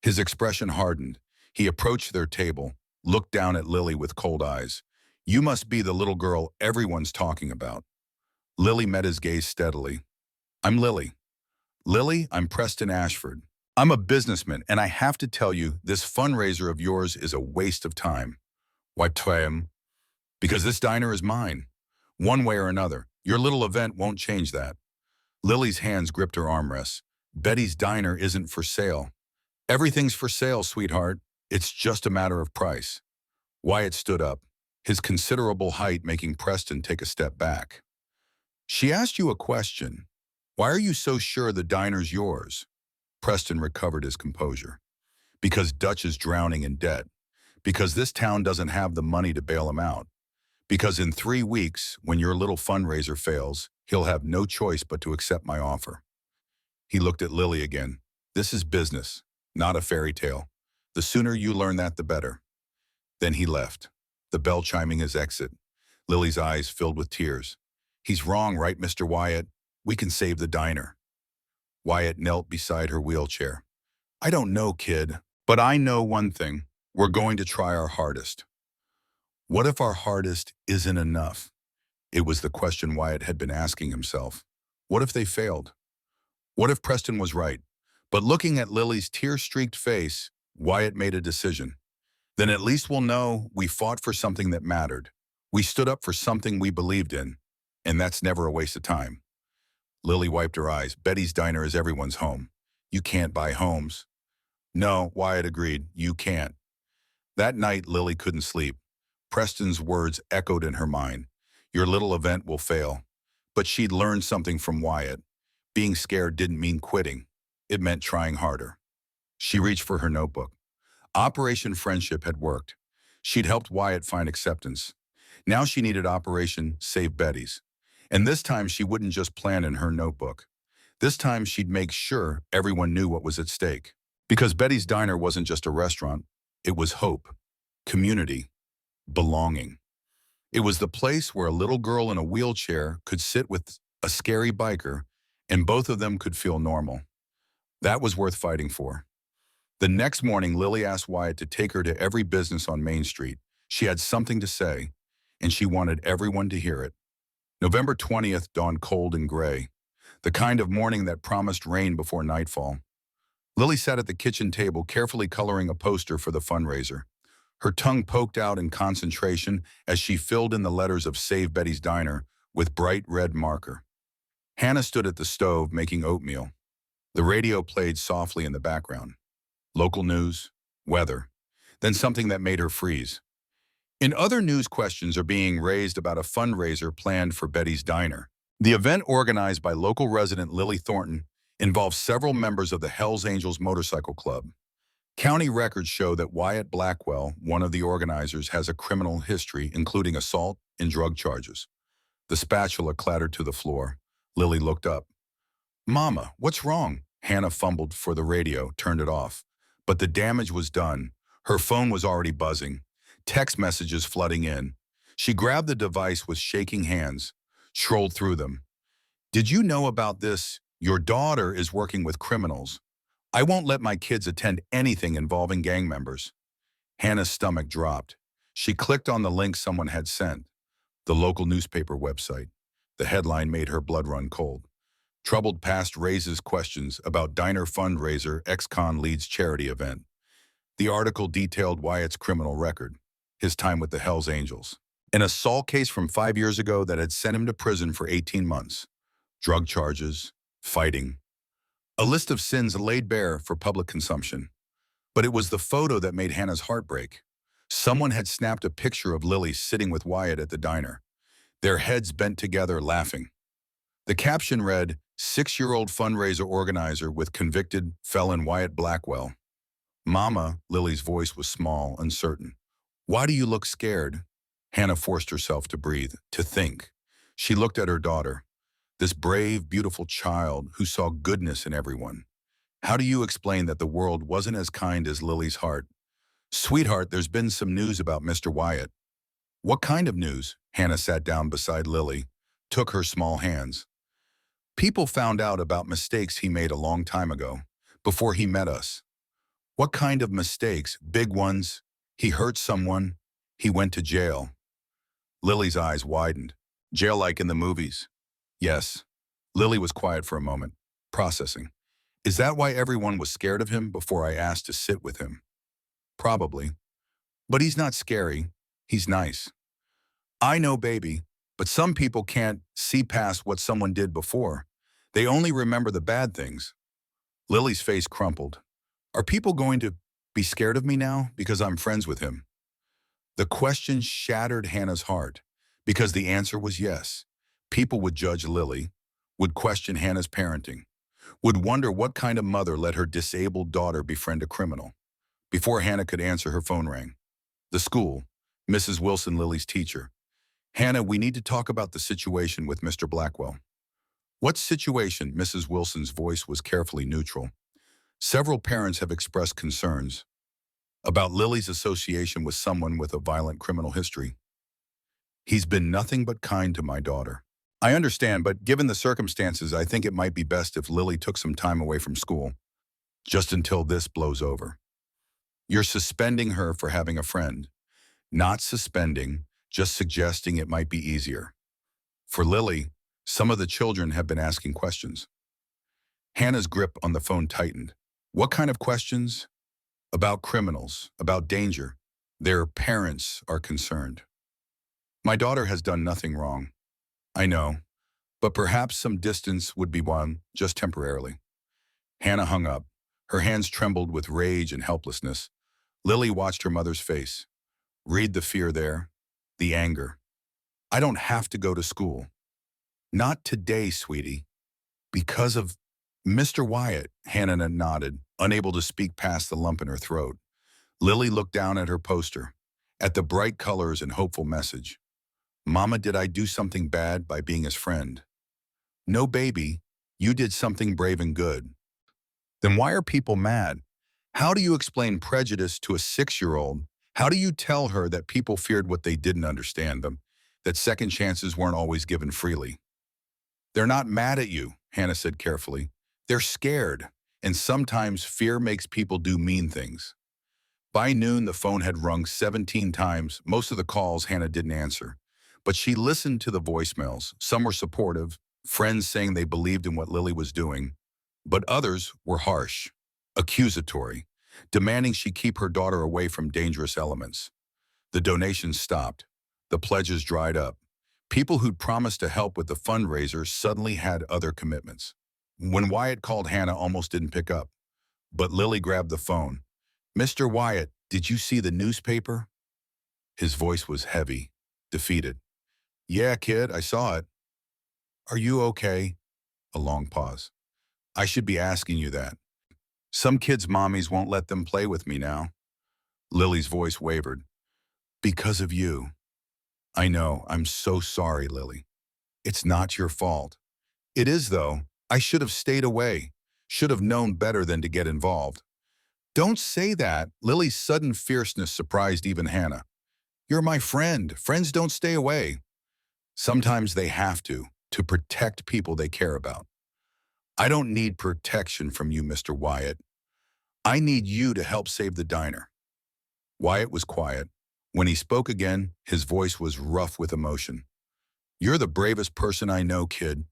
His expression hardened. He approached their table, looked down at Lily with cold eyes. You must be the little girl everyone's talking about. Lily met his gaze steadily. I'm Lily. Lily, I'm Preston Ashford. I'm a businessman, and I have to tell you, this fundraiser of yours is a waste of time. Why, Tram? Because this diner is mine. One way or another, your little event won't change that. Lily's hands gripped her armrests. Betty's diner isn't for sale. Everything's for sale, sweetheart. It's just a matter of price. Wyatt stood up, his considerable height making Preston take a step back. She asked you a question. Why are you so sure the diner's yours? Preston recovered his composure. Because Dutch is drowning in debt. Because this town doesn't have the money to bail him out. Because in 3 weeks, when your little fundraiser fails, he'll have no choice but to accept my offer. He looked at Lily again. This is business, not a fairy tale. The sooner you learn that, the better. Then he left, the bell chiming his exit. Lily's eyes filled with tears. He's wrong, right, Mr. Wyatt? We can save the diner. Wyatt knelt beside her wheelchair. I don't know, kid, but I know one thing. We're going to try our hardest. What if our hardest isn't enough? It was the question Wyatt had been asking himself. What if they failed? What if Preston was right? But looking at Lily's tear-streaked face, Wyatt made a decision. Then at least we'll know we fought for something that mattered. We stood up for something we believed in. And that's never a waste of time. Lily wiped her eyes. Betty's Diner is everyone's home. You can't buy homes. No, Wyatt agreed. You can't. That night, Lily couldn't sleep. Preston's words echoed in her mind. Your little event will fail. But she'd learned something from Wyatt. Being scared didn't mean quitting. It meant trying harder. She reached for her notebook. Operation Friendship had worked. She'd helped Wyatt find acceptance. Now she needed Operation Save Betty's. And this time she wouldn't just plan in her notebook. This time she'd make sure everyone knew what was at stake. Because Betty's Diner wasn't just a restaurant. It was hope, community, belonging. It was the place where a little girl in a wheelchair could sit with a scary biker and both of them could feel normal. That was worth fighting for. The next morning, Lily asked Wyatt to take her to every business on Main Street. She had something to say, and she wanted everyone to hear it. November 20th dawned cold and gray, the kind of morning that promised rain before nightfall. Lily sat at the kitchen table carefully coloring a poster for the fundraiser. Her tongue poked out in concentration as she filled in the letters of Save Betty's Diner with bright red marker. Hannah stood at the stove making oatmeal. The radio played softly in the background. Local news, weather, then something that made her freeze. In other news, questions are being raised about a fundraiser planned for Betty's Diner. The event, organized by local resident Lily Thornton, involves several members of the Hells Angels Motorcycle Club. County records show that Wyatt Blackwell, one of the organizers, has a criminal history, including assault and drug charges. The spatula clattered to the floor. Lily looked up. Mama, what's wrong? Hannah fumbled for the radio, turned it off. But the damage was done. Her phone was already buzzing. Text messages flooding in. She grabbed the device with shaking hands, scrolled through them. Did you know about this? Your daughter is working with criminals. I won't let my kids attend anything involving gang members. Hannah's stomach dropped. She clicked on the link someone had sent. The local newspaper website. The headline made her blood run cold. Troubled past raises questions about diner fundraiser ex-con leads charity event. The article detailed Wyatt's criminal record, his time with the Hells Angels. An assault case from 5 years ago that had sent him to prison for 18 months. Drug charges, fighting. A list of sins laid bare for public consumption. But it was the photo that made Hannah's heart break. Someone had snapped a picture of Lily sitting with Wyatt at the diner, their heads bent together laughing. The caption read, 6-year-old fundraiser organizer with convicted felon Wyatt Blackwell. Mama, Lily's voice was small, uncertain. Why do you look scared? Hannah forced herself to breathe, to think. She looked at her daughter, this brave, beautiful child who saw goodness in everyone. How do you explain that the world wasn't as kind as Lily's heart? Sweetheart, there's been some news about Mr. Wyatt. What kind of news? Hannah sat down beside Lily, took her small hands. People found out about mistakes he made a long time ago, before he met us. What kind of mistakes? Big ones. He hurt someone. He went to jail. Lily's eyes widened. Jail like in the movies. Yes. Lily was quiet for a moment, processing. Is that why everyone was scared of him before I asked to sit with him? Probably. But he's not scary. He's nice. I know, baby, but some people can't see past what someone did before. They only remember the bad things. Lily's face crumpled. Are people going to Be scared of me now because I'm friends with him? The question shattered Hannah's heart because the answer was yes. People would judge Lily, would question Hannah's parenting, would wonder what kind of mother let her disabled daughter befriend a criminal. Before Hannah could answer, her phone rang. The school, Mrs. Wilson, Lily's teacher. Hannah, we need to talk about the situation with Mr. Blackwell. What situation? Mrs. Wilson's voice was carefully neutral. Several parents have expressed concerns about Lily's association with someone with a violent criminal history. He's been nothing but kind to my daughter. I understand, but given the circumstances, I think it might be best if Lily took some time away from school, just until this blows over. You're suspending her for having a friend. Not suspending, just suggesting it might be easier. For Lily, some of the children have been asking questions. Hannah's grip on the phone tightened. What kind of questions? About criminals, about danger. Their parents are concerned. My daughter has done nothing wrong. I know, but perhaps some distance would be won, just temporarily. Hannah hung up. Her hands trembled with rage and helplessness. Lily watched her mother's face. Read the fear there, the anger. I don't have to go to school. Not today, sweetie. Because of Mr. Wyatt, Hannah nodded, unable to speak past the lump in her throat. Lily looked down at her poster, at the bright colors and hopeful message. Mama, did I do something bad by being his friend? No, baby, you did something brave and good. Then why are people mad? How do you explain prejudice to a 6-year-old? How do you tell her that people feared what they didn't understand them, that second chances weren't always given freely? They're not mad at you, Hannah said carefully. They're scared, and sometimes fear makes people do mean things. By noon, the phone had rung 17 times. Most of the calls Hannah didn't answer. But she listened to the voicemails. Some were supportive, friends saying they believed in what Lily was doing. But others were harsh, accusatory, demanding she keep her daughter away from dangerous elements. The donations stopped. The pledges dried up. People who'd promised to help with the fundraiser suddenly had other commitments. When Wyatt called, Hannah almost didn't pick up. But Lily grabbed the phone. Mr. Wyatt, did you see the newspaper? His voice was heavy, defeated. Yeah, kid, I saw it. Are you okay? A long pause. I should be asking you that. Some kids' mommies won't let them play with me now. Lily's voice wavered. Because of you. I know, I'm so sorry, Lily. It's not your fault. It is, though. I should have stayed away. Should have known better than to get involved. Don't say that. Lily's sudden fierceness surprised even Hannah. You're my friend. Friends don't stay away. Sometimes they have to protect people they care about. I don't need protection from you, Mr. Wyatt. I need you to help save the diner. Wyatt was quiet. When he spoke again, his voice was rough with emotion. You're the bravest person I know, kid.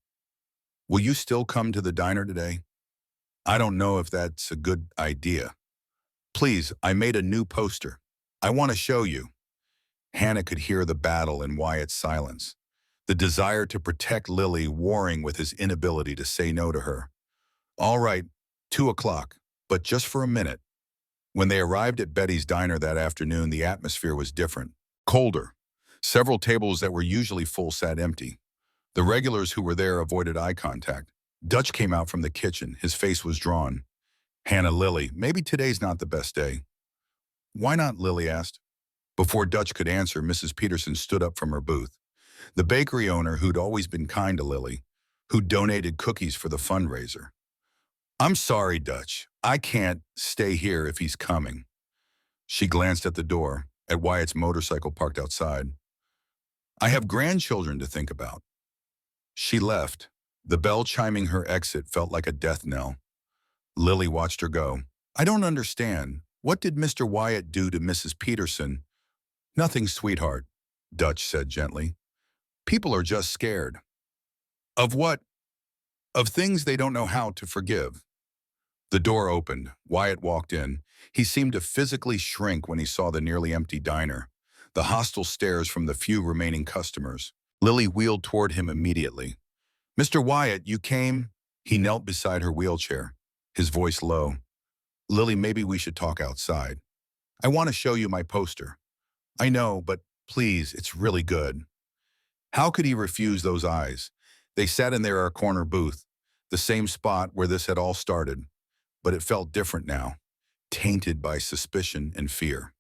Will you still come to the diner today? I don't know if that's a good idea. Please, I made a new poster. I want to show you. Hannah could hear the battle in Wyatt's silence, the desire to protect Lily warring with his inability to say no to her. All right, 2 o'clock, but just for a minute. When they arrived at Betty's diner that afternoon, the atmosphere was different, colder. Several tables that were usually full sat empty. The regulars who were there avoided eye contact. Dutch came out from the kitchen. His face was drawn. Hannah, Lily, maybe today's not the best day. Why not? Lily asked. Before Dutch could answer, Mrs. Peterson stood up from her booth. The bakery owner who'd always been kind to Lily, who donated cookies for the fundraiser. I'm sorry, Dutch. I can't stay here if he's coming. She glanced at the door, at Wyatt's motorcycle parked outside. I have grandchildren to think about. She left. The bell chiming her exit felt like a death knell. Lily watched her go. I don't understand. What did Mr. Wyatt do to Mrs. Peterson? Nothing, sweetheart, Dutch said gently. People are just scared. Of what? Of things they don't know how to forgive. The door opened. Wyatt walked in. He seemed to physically shrink when he saw the nearly empty diner, the hostile stares from the few remaining customers. Lily wheeled toward him immediately. Mr. Wyatt, you came? He knelt beside her wheelchair, his voice low. Lily, maybe we should talk outside. I want to show you my poster. I know, but please, it's really good. How could he refuse those eyes? They sat in their corner booth, the same spot where this had all started, but it felt different now, tainted by suspicion and fear.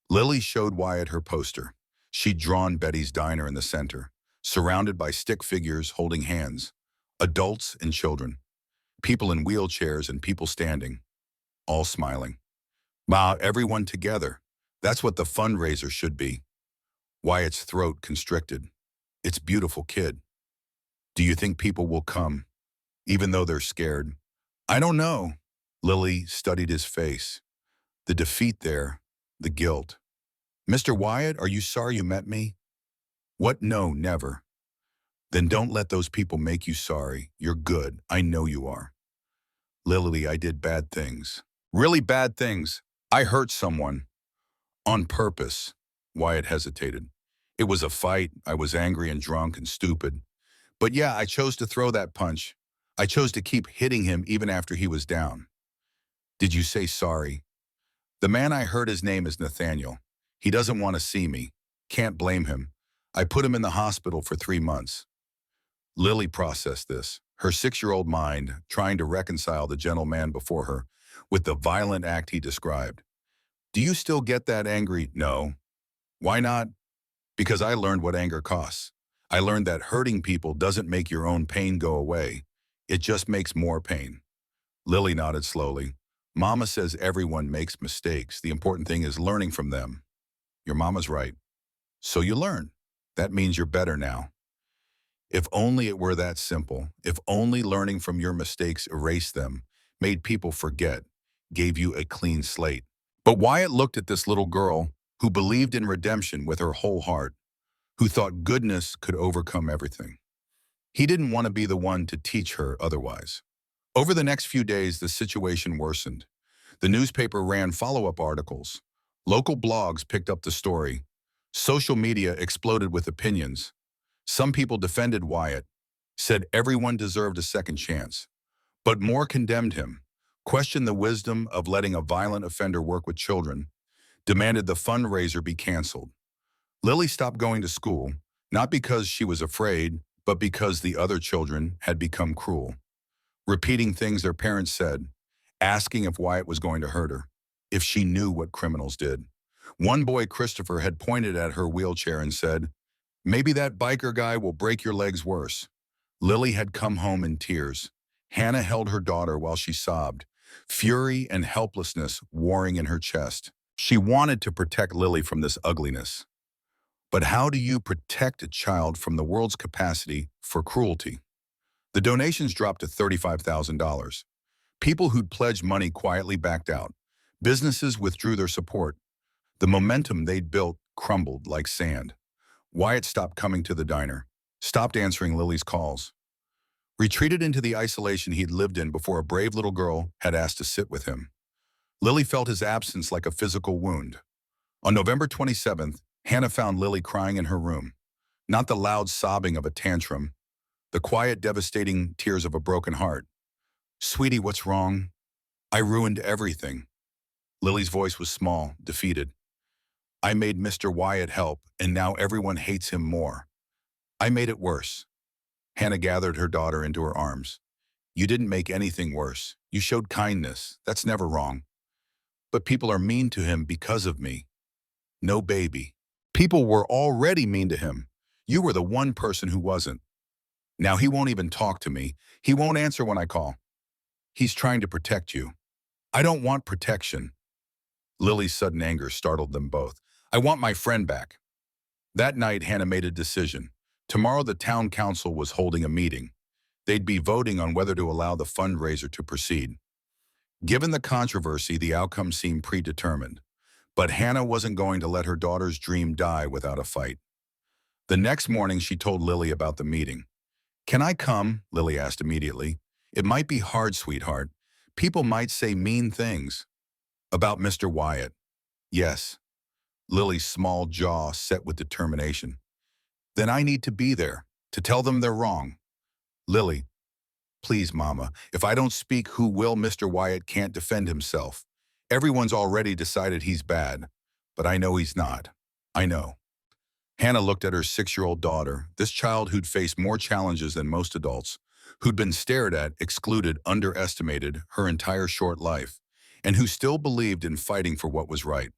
Lily showed Wyatt her poster. She'd drawn Betty's diner in the center, surrounded by stick figures holding hands, adults and children, people in wheelchairs and people standing, all smiling. Wow, everyone together. That's what the fundraiser should be. Wyatt's throat constricted. It's beautiful, kid. Do you think people will come, even though they're scared? I don't know. Lily studied his face. The defeat there, the guilt. Mr. Wyatt, are you sorry you met me? What? No, never. Then don't let those people make you sorry. You're good. I know you are. Lily, I did bad things. Really bad things. I hurt someone. On purpose. Wyatt hesitated. It was a fight. I was angry and drunk and stupid. But yeah, I chose to throw that punch. I chose to keep hitting him even after he was down. Did you say sorry? The man I heard his name is Nathaniel. He doesn't want to see me. Can't blame him. I put him in the hospital for 3 months. Lily processed this, her 6-year-old mind trying to reconcile the gentleman before her with the violent act he described. Do you still get that angry? No. Why not? Because I learned what anger costs. I learned that hurting people doesn't make your own pain go away. It just makes more pain. Lily nodded slowly. Mama says everyone makes mistakes. The important thing is learning from them. Your mama's right. So you learn. That means you're better now. If only it were that simple. If only learning from your mistakes erased them, made people forget, gave you a clean slate. But Wyatt looked at this little girl who believed in redemption with her whole heart, who thought goodness could overcome everything. He didn't want to be the one to teach her otherwise. Over the next few days, the situation worsened. The newspaper ran follow-up articles. Local blogs picked up the story. Social media exploded with opinions. Some people defended Wyatt, said everyone deserved a second chance. But more condemned him, questioned the wisdom of letting a violent offender work with children, demanded the fundraiser be canceled. Lily stopped going to school, not because she was afraid, but because the other children had become cruel, repeating things their parents said, asking if Wyatt was going to hurt her, if she knew what criminals did. One boy, Christopher, had pointed at her wheelchair and said, "Maybe that biker guy will break your legs worse." Lily had come home in tears. Hannah held her daughter while she sobbed, fury and helplessness warring in her chest. She wanted to protect Lily from this ugliness. But how do you protect a child from the world's capacity for cruelty? The donations dropped to $35,000. People who'd pledged money quietly backed out. Businesses withdrew their support. The momentum they'd built crumbled like sand. Wyatt stopped coming to the diner, stopped answering Lily's calls, retreated into the isolation he'd lived in before a brave little girl had asked to sit with him. Lily felt his absence like a physical wound. On November 27th, Hannah found Lily crying in her room. Not the loud sobbing of a tantrum, the quiet, devastating tears of a broken heart. "Sweetie, what's wrong?" "I ruined everything." Lily's voice was small, defeated. "I made Mr. Wyatt help, and now everyone hates him more. I made it worse." Hannah gathered her daughter into her arms. "You didn't make anything worse. You showed kindness. That's never wrong. But people are mean to him because of me." "No, baby. People were already mean to him. You were the one person who wasn't. Now he won't even talk to me. He won't answer when I call. He's trying to protect you." "I don't want protection." Lily's sudden anger startled them both. "I want my friend back." That night, Hannah made a decision. Tomorrow, the town council was holding a meeting. They'd be voting on whether to allow the fundraiser to proceed. Given the controversy, the outcome seemed predetermined. But Hannah wasn't going to let her daughter's dream die without a fight. The next morning, she told Lily about the meeting. "Can I come?" Lily asked immediately. "It might be hard, sweetheart. People might say mean things." "About Mr. Wyatt?" "Yes." Lily's small jaw set with determination. "Then I need to be there, to tell them they're wrong." "Lily, Please, Mama, if I don't speak, who will? Mr. Wyatt can't defend himself. Everyone's already decided he's bad, but I know he's not. I know. Hannah looked at her 6-year-old daughter, this child who'd faced more challenges than most adults, who'd been stared at, excluded, underestimated her entire short life, and who still believed in fighting for what was right.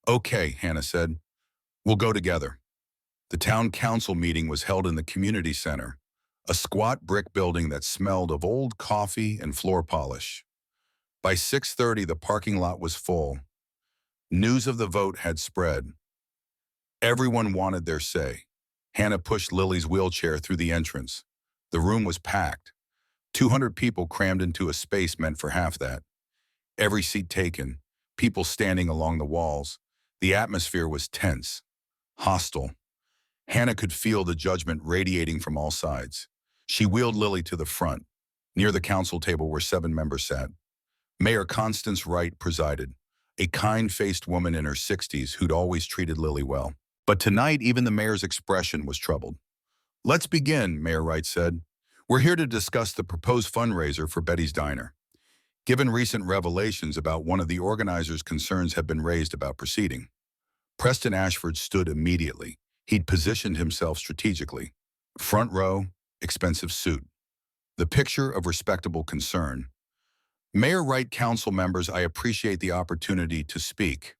Okay, Hannah said, we'll go together. The town council meeting was held in the community center, a squat brick building that smelled of old coffee and floor polish. By 6:30, the parking lot was full. News of the vote had spread. Everyone wanted their say. Hannah pushed Lily's wheelchair through the entrance. The room was packed. 200 people crammed into a space meant for half that. Every seat taken, people standing along the walls. The atmosphere was tense, hostile. Hannah could feel the judgment radiating from all sides. She wheeled Lily to the front, near the council table where 7 members sat. Mayor Constance Wright presided, a kind-faced woman in her 60s who'd always treated Lily well. But tonight, even the mayor's expression was troubled. Let's begin, Mayor Wright said. We're here to discuss the proposed fundraiser for Betty's Diner. Given recent revelations about one of the organizers, concerns have been raised about proceeding. Preston Ashford stood immediately. He'd positioned himself strategically. Front row, expensive suit. The picture of respectable concern. Mayor Wright, council members, I appreciate the opportunity to speak.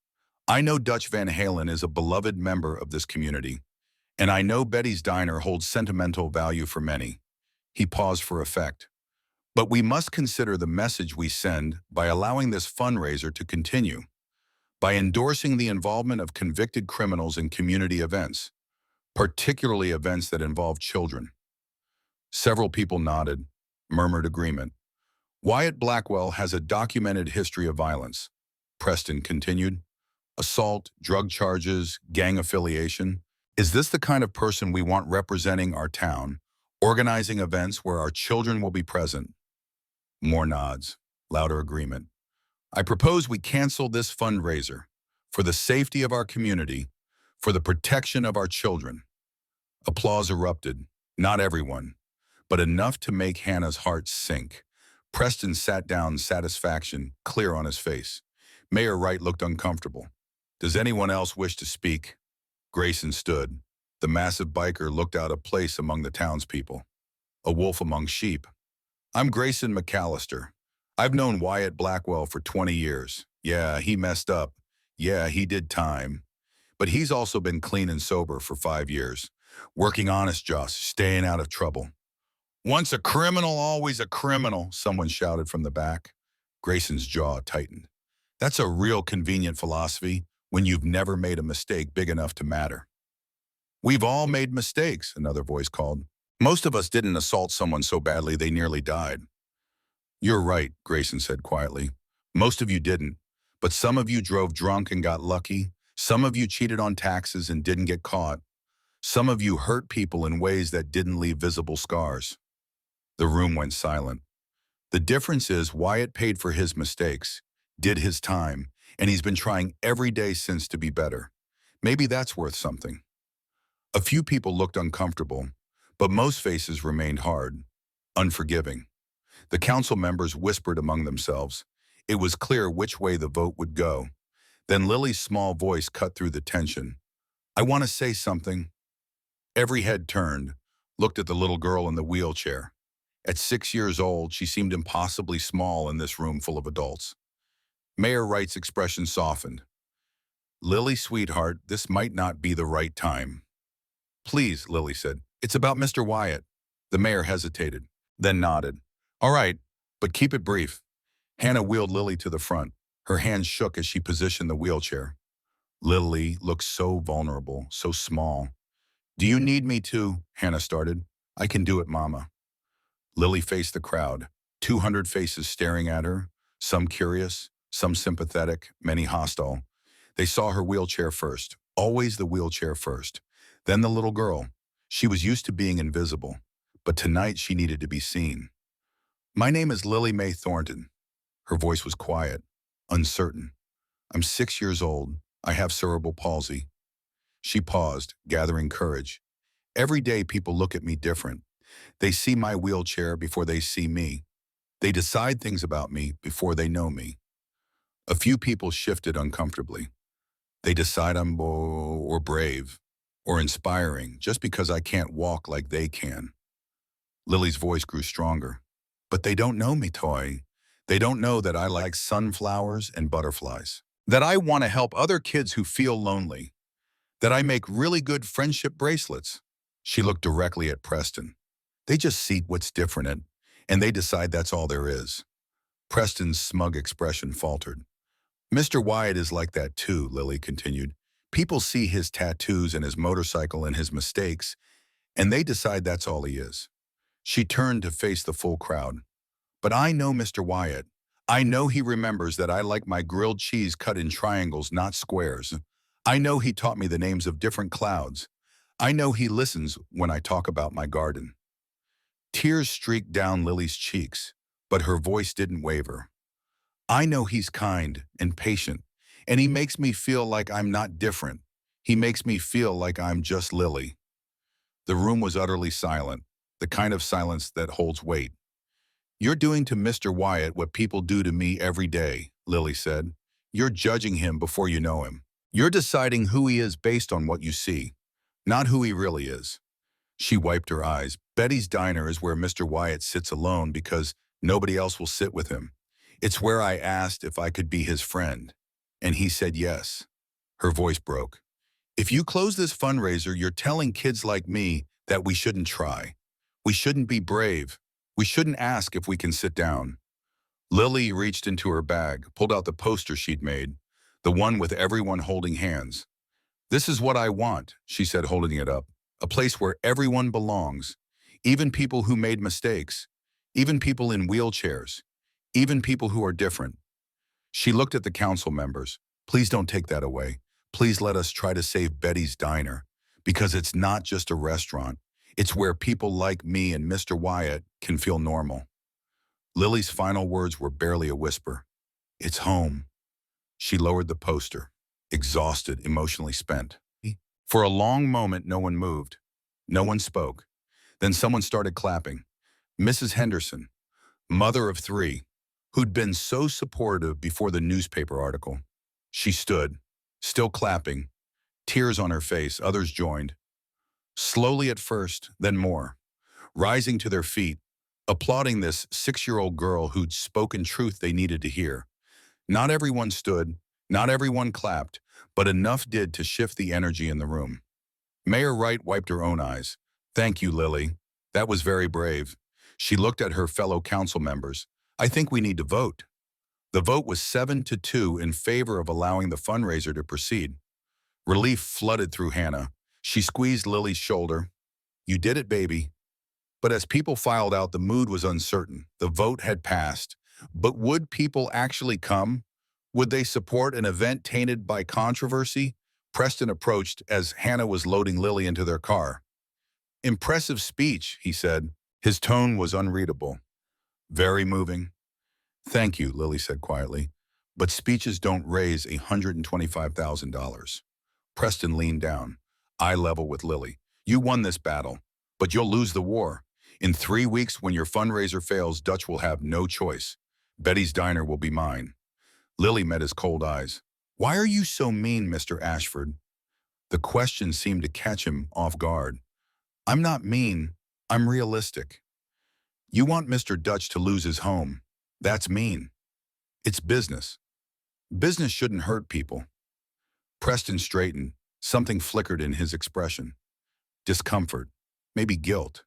I know Dutch Van Halen is a beloved member of this community, and I know Betty's Diner holds sentimental value for many. He paused for effect. But we must consider the message we send by allowing this fundraiser to continue, by endorsing the involvement of convicted criminals in community events, particularly events that involve children. Several people nodded, murmured agreement. Wyatt Blackwell has a documented history of violence, Preston continued. Assault, drug charges, gang affiliation. Is this the kind of person we want representing our town, organizing events where our children will be present? More nods, louder agreement. I propose we cancel this fundraiser for the safety of our community, for the protection of our children. Applause erupted, not everyone, but enough to make Hannah's heart sink. Preston sat down, satisfaction clear on his face. Mayor Wright looked uncomfortable. Does anyone else wish to speak? Grayson stood. The massive biker looked out of place among the townspeople. A wolf among sheep. I'm Grayson McAllister. I've known Wyatt Blackwell for 20 years. Yeah, he messed up. Yeah, he did time. But he's also been clean and sober for 5 years. Working honest, Joss, staying out of trouble. Once a criminal, always a criminal, someone shouted from the back. Grayson's jaw tightened. That's a real convenient philosophy when you've never made a mistake big enough to matter. We've all made mistakes, another voice called. Most of us didn't assault someone so badly they nearly died. You're right, Grayson said quietly. Most of you didn't, but some of you drove drunk and got lucky. Some of you cheated on taxes and didn't get caught. Some of you hurt people in ways that didn't leave visible scars. The room went silent. The difference is Wyatt paid for his mistakes, did his time, and he's been trying every day since to be better. Maybe that's worth something. A few people looked uncomfortable, but most faces remained hard, unforgiving. The council members whispered among themselves. It was clear which way the vote would go. Then Lily's small voice cut through the tension. I want to say something. Every head turned, looked at the little girl in the wheelchair. At 6 years old, she seemed impossibly small in this room full of adults. Mayor Wright's expression softened. Lily, sweetheart, this might not be the right time. Please, Lily said. It's about Mr. Wyatt. The mayor hesitated, then nodded. All right, but keep it brief. Hannah wheeled Lily to the front. Her hands shook as she positioned the wheelchair. Lily looked so vulnerable, so small. Do you need me to? Hannah started. I can do it, Mama. Lily faced the crowd, 200 faces staring at her, some curious, some sympathetic, many hostile. They saw her wheelchair first, always the wheelchair first. Then the little girl. She was used to being invisible, but tonight she needed to be seen. My name is Lily Mae Thornton. Her voice was quiet, uncertain. I'm 6 years old. I have cerebral palsy. She paused, gathering courage. Every day people look at me different. They see my wheelchair before they see me. They decide things about me before they know me. A few people shifted uncomfortably. They decide I'm or brave or inspiring just because I can't walk like they can. Lily's voice grew stronger. But they don't know me, Toy. They don't know that I like sunflowers and butterflies. That I want to help other kids who feel lonely. That I make really good friendship bracelets. She looked directly at Preston. They just see what's different and they decide that's all there is. Preston's smug expression faltered. Mr. Wyatt is like that too, Lily continued. People see his tattoos and his motorcycle and his mistakes, and they decide that's all he is. She turned to face the full crowd. But I know Mr. Wyatt. I know he remembers that I like my grilled cheese cut in triangles, not squares. I know he taught me the names of different clouds. I know he listens when I talk about my garden. Tears streaked down Lily's cheeks, but her voice didn't waver. I know he's kind and patient, and he makes me feel like I'm not different. He makes me feel like I'm just Lily. The room was utterly silent, the kind of silence that holds weight. You're doing to Mr. Wyatt what people do to me every day, Lily said. You're judging him before you know him. You're deciding who he is based on what you see, not who he really is. She wiped her eyes. Betty's Diner is where Mr. Wyatt sits alone because nobody else will sit with him. It's where I asked if I could be his friend, and he said yes. Her voice broke. If you close this fundraiser, you're telling kids like me that we shouldn't try. We shouldn't be brave. We shouldn't ask if we can sit down. Lily reached into her bag, pulled out the poster she'd made, the one with everyone holding hands. This is what I want, she said, holding it up. A place where everyone belongs, even people who made mistakes, even people in wheelchairs, even people who are different. She looked at the council members. Please don't take that away. Please let us try to save Betty's Diner, because it's not just a restaurant. It's where people like me and Mr. Wyatt can feel normal. Lily's final words were barely a whisper. It's home. She lowered the poster, exhausted, emotionally spent. For a long moment, no one moved. No one spoke. Then someone started clapping. Mrs. Henderson, mother of three, who'd been so supportive before the newspaper article. She stood, still clapping, tears on her face. Others joined. Slowly at first, then more, rising to their feet, applauding this 6-year-old girl who'd spoken truth they needed to hear. Not everyone stood, not everyone clapped, but enough did to shift the energy in the room. Mayor Wright wiped her own eyes. Thank you, Lily. That was very brave. She looked at her fellow council members. I think we need to vote. The vote was 7-2 in favor of allowing the fundraiser to proceed. Relief flooded through Hannah. She squeezed Lily's shoulder. You did it, baby. But as people filed out, the mood was uncertain. The vote had passed. But would people actually come? Would they support an event tainted by controversy? Preston approached as Hannah was loading Lily into their car. Impressive speech, he said. His tone was unreadable. Very moving. Thank you, Lily said quietly. But speeches don't raise $125,000. Preston leaned down, eye level with Lily. You won this battle, but you'll lose the war. In 3 weeks, when your fundraiser fails, Dutch will have no choice. Betty's Diner will be mine. Lily met his cold eyes. Why are you so mean, Mr. Ashford? The question seemed to catch him off guard. I'm not mean. I'm realistic. You want Mr. Dutch to lose his home. That's mean. It's business. Business shouldn't hurt people. Preston straightened. Something flickered in his expression. Discomfort. Maybe guilt.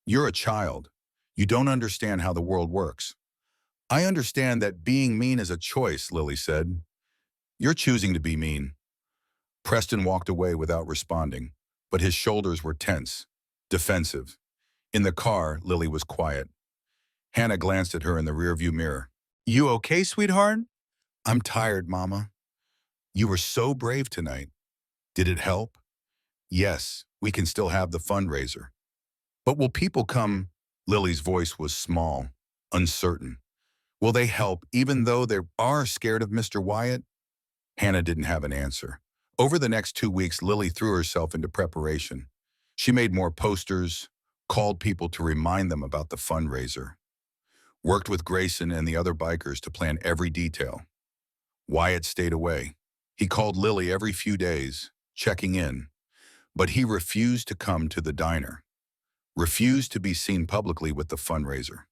You're a child. You don't understand how the world works. I understand that being mean is a choice, Lily said. You're choosing to be mean. Preston walked away without responding, but his shoulders were tense, defensive. In the car, Lily was quiet. Hannah glanced at her in the rearview mirror. You okay, sweetheart? I'm tired, Mama. You were so brave tonight. Did it help? Yes, we can still have the fundraiser. But will people come? Lily's voice was small, uncertain. Will they help even though they are scared of Mr. Wyatt? Hannah didn't have an answer. Over the next 2 weeks, Lily threw herself into preparation. She made more posters, called people to remind them about the fundraiser, worked with Grayson and the other bikers to plan every detail. Wyatt stayed away. He called Lily every few days, checking in, but he refused to come to the diner, refused to be seen publicly with the fundraiser.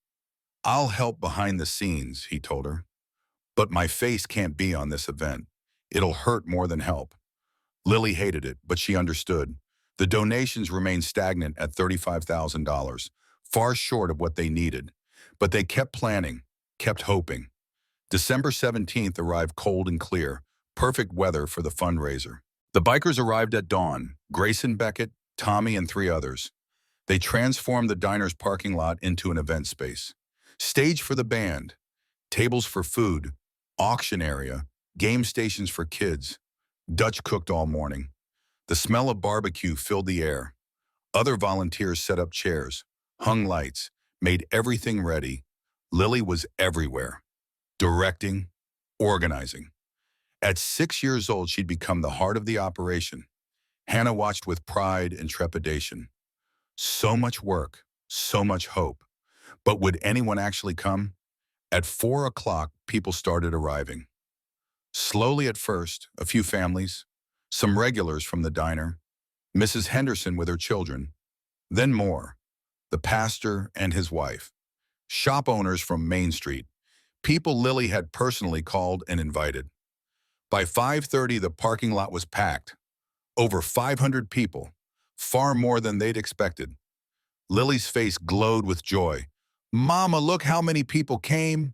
"I'll help behind the scenes," he told her, "but my face can't be on this event. It'll hurt more than help." Lily hated it, but she understood. The donations remained stagnant at $35,000, far short of what they needed. But they kept planning, kept hoping. December 17th arrived cold and clear, perfect weather for the fundraiser. The bikers arrived at dawn, Grayson Beckett, Tommy, and 3 others. They transformed the diner's parking lot into an event space. Stage for the band, tables for food, auction area, game stations for kids. Dutch cooked all morning. The smell of barbecue filled the air. Other volunteers set up chairs, hung lights, made everything ready. Lily was everywhere, directing, organizing. At 6 years old, she'd become the heart of the operation. Hannah watched with pride and trepidation. So much work, so much hope. But would anyone actually come? At 4 o'clock, people started arriving. Slowly at first, a few families, some regulars from the diner, Mrs. Henderson with her children, then more, the pastor and his wife, shop owners from Main Street, people Lily had personally called and invited. By 5:30, the parking lot was packed. Over 500 people, far more than they'd expected. Lily's face glowed with joy. "Mama, look how many people came."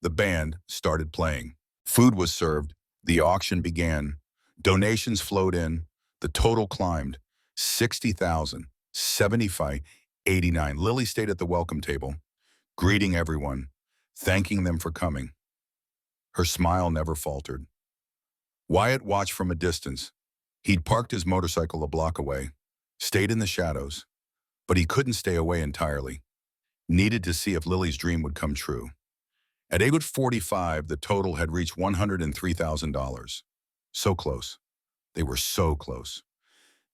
The band started playing. Food was served. The auction began. Donations flowed in. The total climbed. 60,000, 75, 89. Lily stayed at the welcome table, greeting everyone, thanking them for coming. Her smile never faltered. Wyatt watched from a distance. He'd parked his motorcycle a block away, stayed in the shadows, but he couldn't stay away entirely. Needed to see if Lily's dream would come true. At 8:45, the total had reached $103,000. So close. They were so close.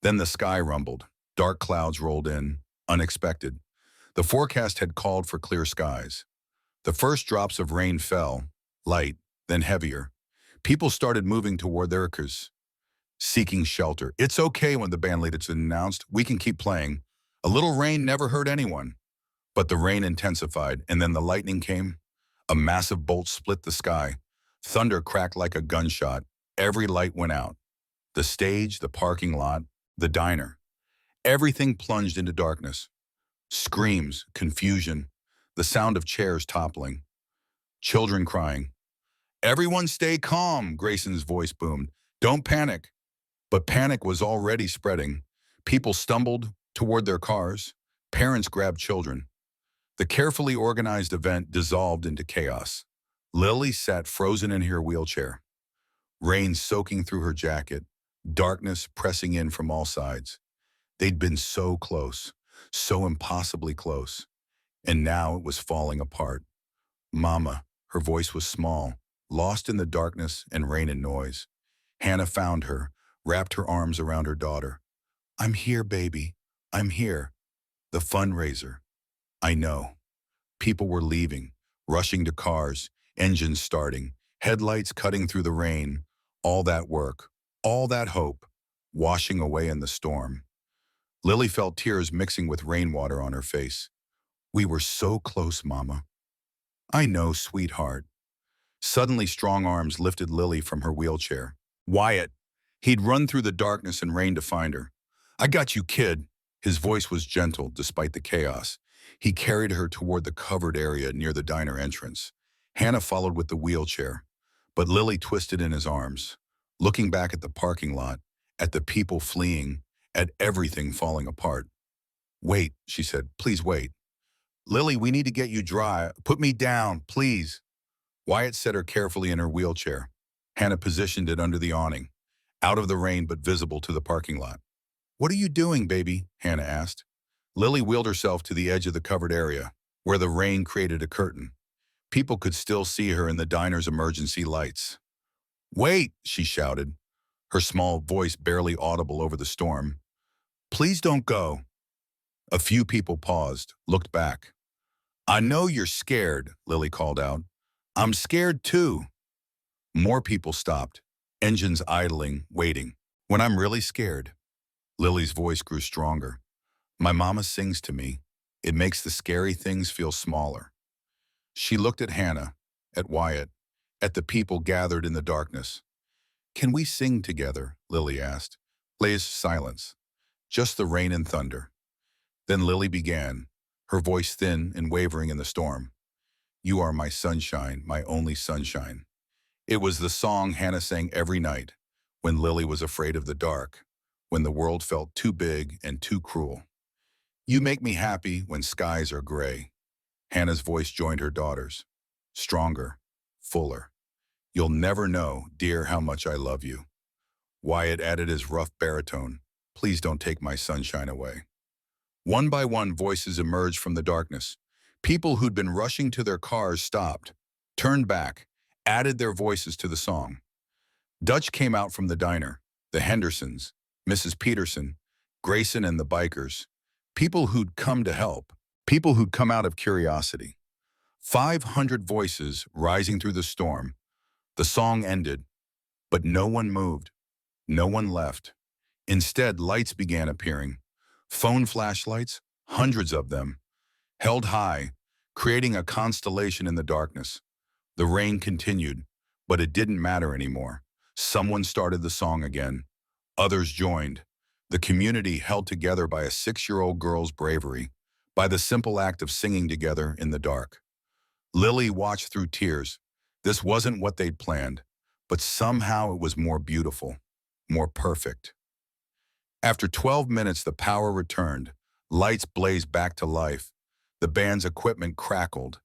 Then the sky rumbled. Dark clouds rolled in, unexpected. The forecast had called for clear skies. The first drops of rain fell, light, then heavier. People started moving toward their cars, seeking shelter. "It's okay," when the band leader announced. "We can keep playing. A little rain never hurt anyone." But the rain intensified, and then the lightning came. A massive bolt split the sky. Thunder cracked like a gunshot. Every light went out. The stage, the parking lot, the diner. Everything plunged into darkness. Screams, confusion, the sound of chairs toppling. Children crying. "Everyone stay calm," Grayson's voice boomed. "Don't panic." But panic was already spreading. People stumbled toward their cars. Parents grabbed children. The carefully organized event dissolved into chaos. Lily sat frozen in her wheelchair, rain soaking through her jacket, darkness pressing in from all sides. They'd been so close, so impossibly close, and now it was falling apart. "Mama," her voice was small, lost in the darkness and rain and noise. Hannah found her, wrapped her arms around her daughter. "I'm here, baby. I'm here." The fundraiser. I know. People were leaving, rushing to cars, engines starting, headlights cutting through the rain. All that work, all that hope, washing away in the storm. Lily felt tears mixing with rainwater on her face. "We were so close, Mama." "I know, sweetheart." Suddenly, strong arms lifted Lily from her wheelchair. Wyatt. He'd run through the darkness and rain to find her. "I got you, kid." His voice was gentle despite the chaos. He carried her toward the covered area near the diner entrance. Hannah followed with the wheelchair, but Lily twisted in his arms, looking back at the parking lot, at the people fleeing, at everything falling apart. "Wait," she said, "please wait." "Lily, we need to get you dry. Put me down, please." Wyatt set her carefully in her wheelchair. Hannah positioned it under the awning, out of the rain but visible to the parking lot. "What are you doing, baby?" Hannah asked. Lily wheeled herself to the edge of the covered area, where the rain created a curtain. People could still see her in the diner's emergency lights. "Wait," she shouted, her small voice barely audible over the storm. "Please don't go." A few people paused, looked back. I know you're scared, Lily called out. I'm scared too. More people stopped, engines idling, waiting. When I'm really scared, Lily's voice grew stronger. My mama sings to me. It makes the scary things feel smaller. She looked at Hannah, at Wyatt, at the people gathered in the darkness. Can we sing together? Lily asked. Blaze silence, just the rain and thunder. Then Lily began, her voice thin and wavering in the storm. You are my sunshine, my only sunshine. It was the song Hannah sang every night, when Lily was afraid of the dark, when the world felt too big and too cruel. You make me happy when skies are gray. Hannah's voice joined her daughter's. Stronger, fuller. You'll never know, dear, how much I love you. Wyatt added his rough baritone. Please don't take my sunshine away. One by one, voices emerged from the darkness. People who'd been rushing to their cars stopped, turned back, added their voices to the song. Dutch came out from the diner, the Hendersons, Mrs. Peterson, Grayson and the bikers, people who'd come to help, people who'd come out of curiosity. 500 voices rising through the storm. The song ended, but no one moved, no one left. Instead, lights began appearing. Phone flashlights, hundreds of them, held high, creating a constellation in the darkness. The rain continued, but it didn't matter anymore. Someone started the song again. Others joined. The community held together by a 6-year-old girl's bravery, by the simple act of singing together in the dark. Lily watched through tears. This wasn't what they'd planned, but somehow it was more beautiful, more perfect. After 12 minutes, the power returned. Lights blazed back to life. The band's equipment crackled,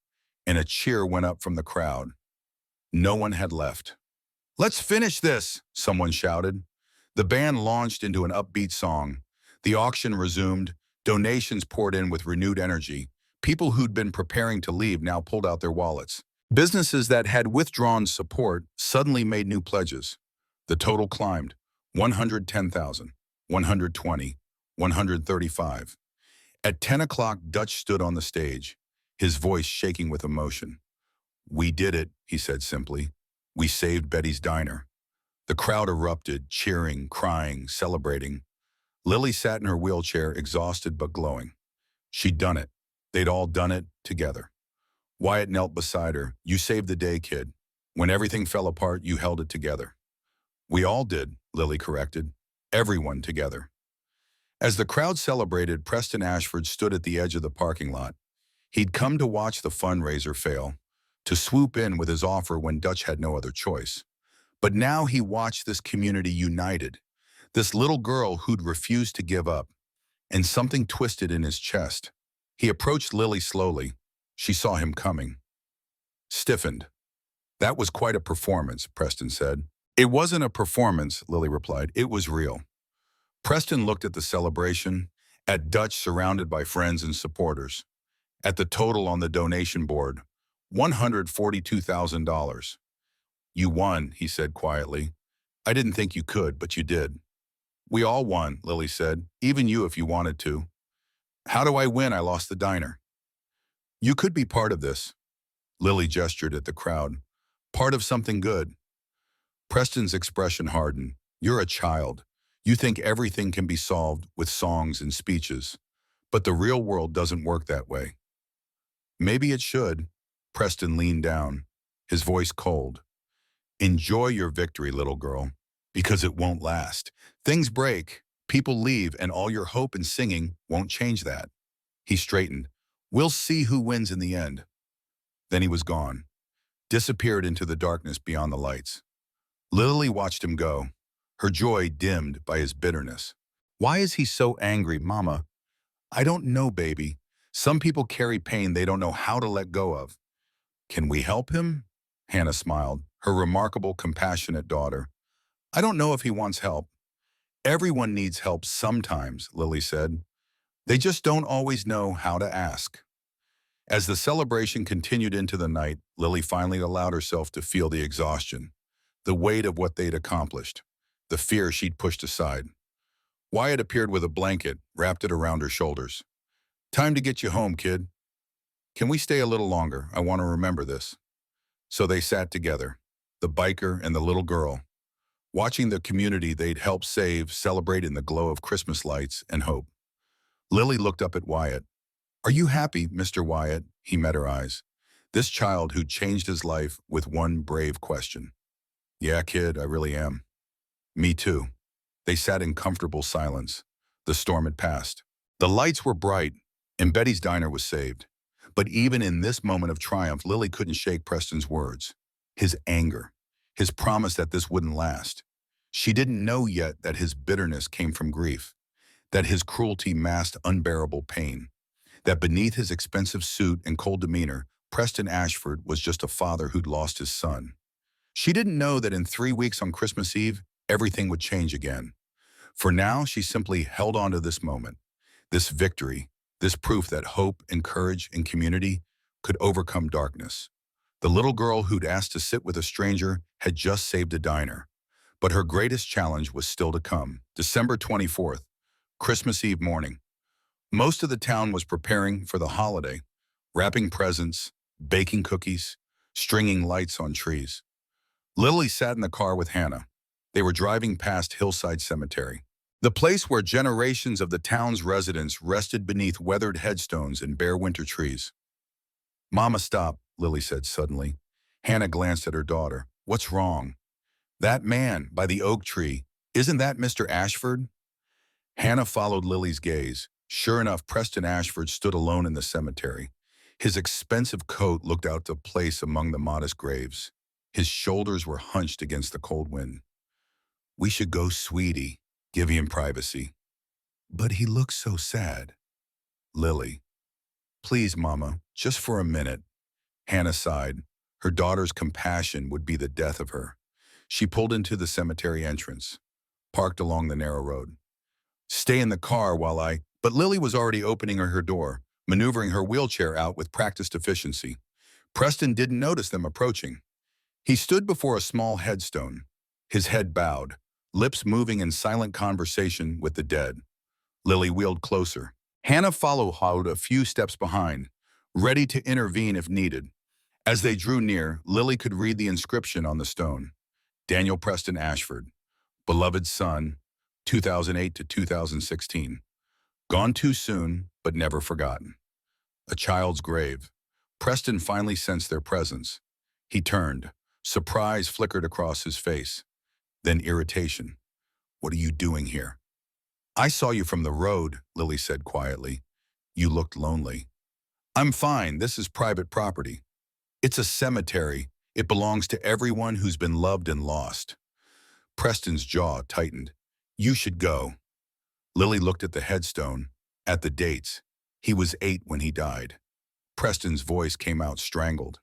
and a cheer went up from the crowd. No one had left. Let's finish this, someone shouted. The band launched into an upbeat song. The auction resumed. Donations poured in with renewed energy. People who'd been preparing to leave now pulled out their wallets. Businesses that had withdrawn support suddenly made new pledges. The total climbed. 110,000, 120, 135. At 10 o'clock, Dutch stood on the stage, his voice shaking with emotion. We did it, he said simply. We saved Betty's diner. The crowd erupted, cheering, crying, celebrating. Lily sat in her wheelchair, exhausted but glowing. She'd done it. They'd all done it together. Wyatt knelt beside her. You saved the day, kid. When everything fell apart, you held it together. We all did, Lily corrected. Everyone together. As the crowd celebrated, Preston Ashford stood at the edge of the parking lot. He'd come to watch the fundraiser fail, to swoop in with his offer when Dutch had no other choice. But now he watched this community united, this little girl who'd refused to give up, and something twisted in his chest. He approached Lily slowly. She saw him coming. Stiffened. That was quite a performance, Preston said. It wasn't a performance, Lily replied. It was real. Preston looked at the celebration, at Dutch surrounded by friends and supporters, at the total on the donation board, $142,000. You won, he said quietly. I didn't think you could, but you did. We all won, Lily said, even you if you wanted to. How do I win? I lost the diner. You could be part of this. Lily gestured at the crowd. Part of something good. Preston's expression hardened. You're a child. You think everything can be solved with songs and speeches. But the real world doesn't work that way. Maybe it should. Preston leaned down, his voice cold. Enjoy your victory, little girl, because it won't last. Things break, people leave, and all your hope and singing won't change that. He straightened. We'll see who wins in the end. Then he was gone, disappeared into the darkness beyond the lights. Lily watched him go, her joy dimmed by his bitterness. Why is he so angry, Mama? I don't know, baby. Some people carry pain they don't know how to let go of. Can we help him? Hannah smiled, her remarkable, compassionate daughter. I don't know if he wants help. Everyone needs help sometimes, Lily said. They just don't always know how to ask. As the celebration continued into the night, Lily finally allowed herself to feel the exhaustion, the weight of what they'd accomplished, the fear she'd pushed aside. Wyatt appeared with a blanket, wrapped it around her shoulders. Time to get you home, kid. Can we stay a little longer? I want to remember this. So they sat together, the biker and the little girl, watching the community they'd helped save celebrate in the glow of Christmas lights and hope. Lily looked up at Wyatt. Are you happy, Mr. Wyatt? He met her eyes. This child who'd changed his life with one brave question. Yeah, kid, I really am. Me too. They sat in comfortable silence. The storm had passed. The lights were bright, and Betty's diner was saved. But even in this moment of triumph, Lily couldn't shake Preston's words. His anger. His promise that this wouldn't last. She didn't know yet that his bitterness came from grief. That his cruelty masked unbearable pain. That beneath his expensive suit and cold demeanor, Preston Ashford was just a father who'd lost his son. She didn't know that in 3 weeks on Christmas Eve, everything would change again. For now, she simply held on to this moment, this victory, this proof that hope and courage and community could overcome darkness. The little girl who'd asked to sit with a stranger had just saved a diner. But her greatest challenge was still to come. December 24th, Christmas Eve morning. Most of the town was preparing for the holiday, wrapping presents, baking cookies, stringing lights on trees. Lily sat in the car with Hannah. They were driving past Hillside Cemetery, the place where generations of the town's residents rested beneath weathered headstones and bare winter trees. Mama, stop, Lily said suddenly. Hannah glanced at her daughter. What's wrong? That man by the oak tree, isn't that Mr. Ashford? Hannah followed Lily's gaze. Sure enough, Preston Ashford stood alone in the cemetery. His expensive coat looked out of place among the modest graves. His shoulders were hunched against the cold wind. We should go, sweetie, give him privacy. But he looks so sad. Lily. Please, Mama, just for a minute. Hannah sighed. Her daughter's compassion would be the death of her. She pulled into the cemetery entrance, parked along the narrow road. Stay in the car while I... But Lily was already opening her door, maneuvering her wheelchair out with practiced efficiency. Preston didn't notice them approaching. He stood before a small headstone, his head bowed, lips moving in silent conversation with the dead. Lily wheeled closer. Hannah followed a few steps behind, ready to intervene if needed. As they drew near, Lily could read the inscription on the stone. Daniel Preston Ashford, beloved son, 2008 to 2016. Gone too soon, but never forgotten. A child's grave. Preston finally sensed their presence. He turned. Surprise flickered across his face. Then irritation. What are you doing here? I saw you from the road, Lily said quietly. You looked lonely. I'm fine. This is private property. It's a cemetery. It belongs to everyone who's been loved and lost. Preston's jaw tightened. You should go. Lily looked at the headstone, at the dates. He was 8 when he died. Preston's voice came out strangled.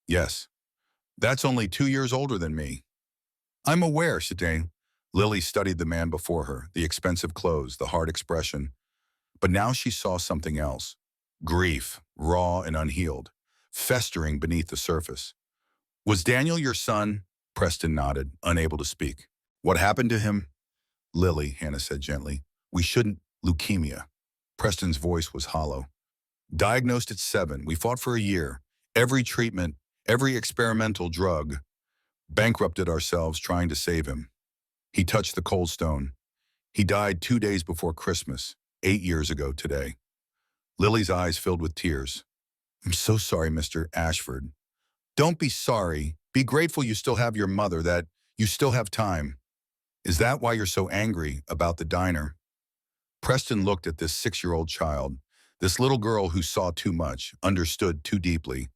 Yes. That's only 2 years older than me. I'm aware, Shadane. Lily studied the man before her, the expensive clothes, the hard expression. But now she saw something else. Grief, raw and unhealed, festering beneath the surface. Was Daniel your son? Preston nodded, unable to speak. What happened to him? Lily, Hannah said gently. We shouldn't. Leukemia. Preston's voice was hollow. Diagnosed at 7. We fought for a year. Every treatment, every experimental drug. Bankrupted ourselves trying to save him. He touched the cold stone. He died 2 days before Christmas, 8 years ago today. Lily's eyes filled with tears. I'm so sorry, Mr. Ashford. Don't be sorry. Be grateful you still have your mother, that you still have time. Is that why you're so angry about the diner? Preston looked at this 6-year-old child, this little girl who saw too much, understood too deeply.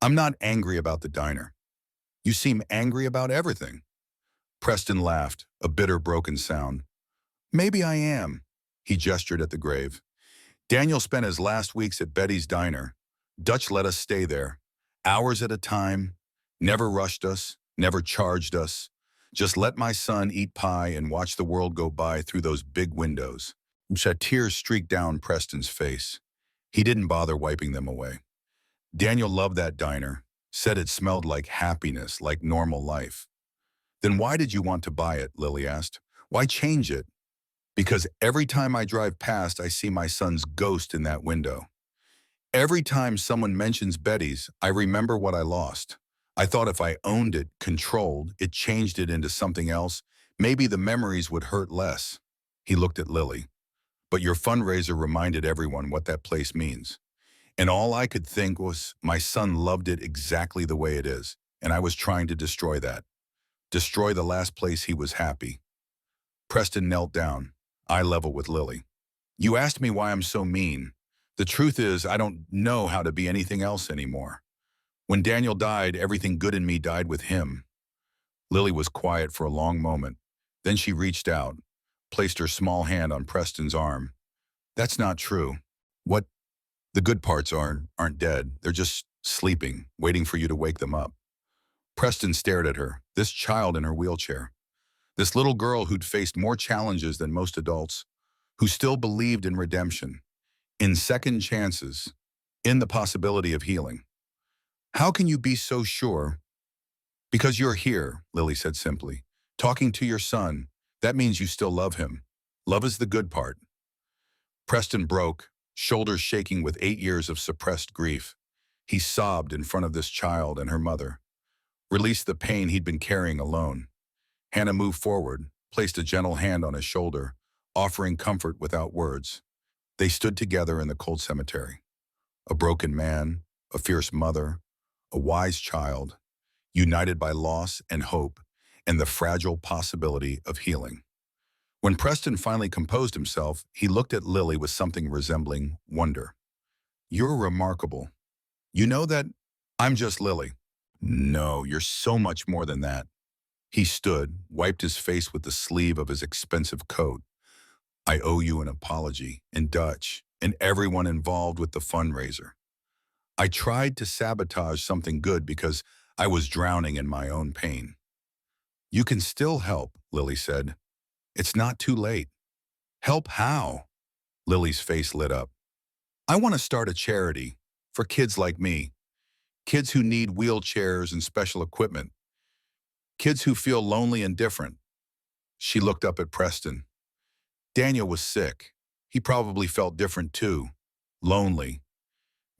I'm not angry about the diner. You seem angry about everything. Preston laughed, a bitter, broken sound. Maybe I am. He gestured at the grave. Daniel spent his last weeks at Betty's diner. Dutch let us stay there, hours at a time, never rushed us, never charged us. Just let my son eat pie and watch the world go by through those big windows. Tears streaked down Preston's face. He didn't bother wiping them away. Daniel loved that diner, said it smelled like happiness, like normal life. Then why did you want to buy it? Lily asked. Why change it? Because every time I drive past, I see my son's ghost in that window. Every time someone mentions Betty's, I remember what I lost. I thought if I owned it, controlled it, changed it into something else, maybe the memories would hurt less. He looked at Lily. But your fundraiser reminded everyone what that place means. And all I could think was my son loved it exactly the way it is. And I was trying to destroy that. Destroy the last place he was happy. Preston knelt down, eye level with Lily. You asked me why I'm so mean. The truth is, I don't know how to be anything else anymore. When Daniel died, everything good in me died with him. Lily was quiet for a long moment. Then she reached out, placed her small hand on Preston's arm. That's not true. What? The good parts aren't dead. They're just sleeping, waiting for you to wake them up. Preston stared at her, this child in her wheelchair. This little girl who'd faced more challenges than most adults, who still believed in redemption, in second chances, in the possibility of healing. How can you be so sure? Because you're here, Lily said simply. Talking to your son, that means you still love him. Love is the good part. Preston broke, shoulders shaking with 8 years of suppressed grief. He sobbed in front of this child and her mother, released the pain he'd been carrying alone. Hannah moved forward, placed a gentle hand on his shoulder, offering comfort without words. They stood together in the cold cemetery. A broken man, a fierce mother, a wise child, united by loss and hope and the fragile possibility of healing. When Preston finally composed himself, he looked at Lily with something resembling wonder. You're remarkable. You know that? I'm just Lily. No, you're so much more than that. He stood, wiped his face with the sleeve of his expensive coat. I owe you an apology, in Dutch, and everyone involved with the fundraiser. I tried to sabotage something good because I was drowning in my own pain. You can still help, Lily said. It's not too late. Help how? Lily's face lit up. I want to start a charity for kids like me, kids who need wheelchairs and special equipment, kids who feel lonely and different. She looked up at Preston. Daniel was sick. He probably felt different too, lonely.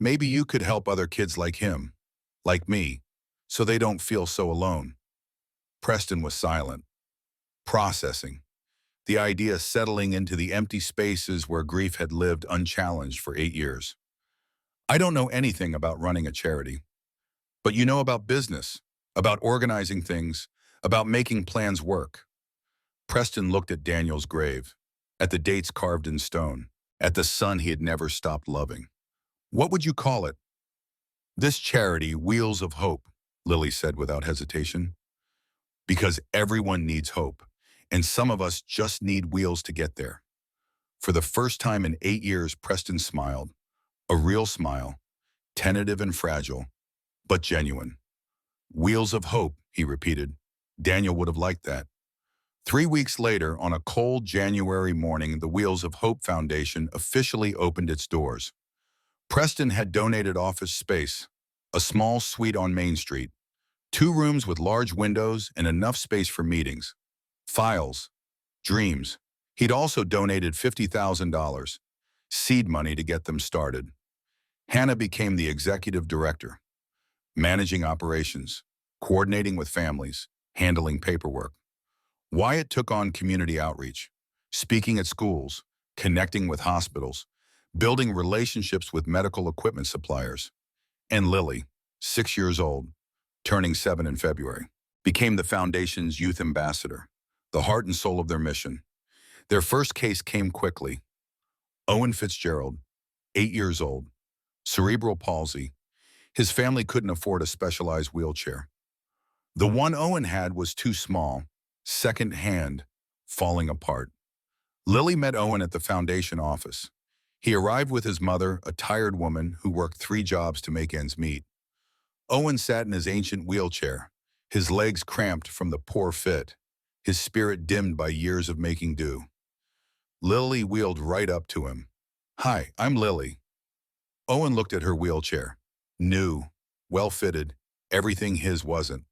Maybe you could help other kids like him, like me, so they don't feel so alone. Preston was silent, processing, the idea settling into the empty spaces where grief had lived unchallenged for 8 years. I don't know anything about running a charity, but you know about business, about organizing things, about making plans work. Preston looked at Daniel's grave, at the dates carved in stone, at the son he had never stopped loving. What would you call it? This charity, Wheels of Hope, Lily said without hesitation. Because everyone needs hope, and some of us just need wheels to get there. For the first time in 8 years, Preston smiled, a real smile, tentative and fragile, but genuine. Wheels of Hope, he repeated. Daniel would have liked that. 3 weeks later, on a cold January morning, the Wheels of Hope Foundation officially opened its doors. Preston had donated office space, a small suite on Main Street, 2 rooms with large windows and enough space for meetings, files, dreams. He'd also donated $50,000, seed money to get them started. Hannah became the executive director, managing operations, coordinating with families, handling paperwork. Wyatt took on community outreach, speaking at schools, connecting with hospitals, building relationships with medical equipment suppliers. And Lily, 6 years old, turning 7 in February, became the foundation's youth ambassador, the heart and soul of their mission. Their first case came quickly. Owen Fitzgerald, 8 years old, cerebral palsy. His family couldn't afford a specialized wheelchair. The one Owen had was too small, second-hand, falling apart. Lily met Owen at the foundation office. He arrived with his mother, a tired woman who worked 3 jobs to make ends meet. Owen sat in his ancient wheelchair, his legs cramped from the poor fit, his spirit dimmed by years of making do. Lily wheeled right up to him. Hi, I'm Lily. Owen looked at her wheelchair. New, well-fitted, everything his wasn't.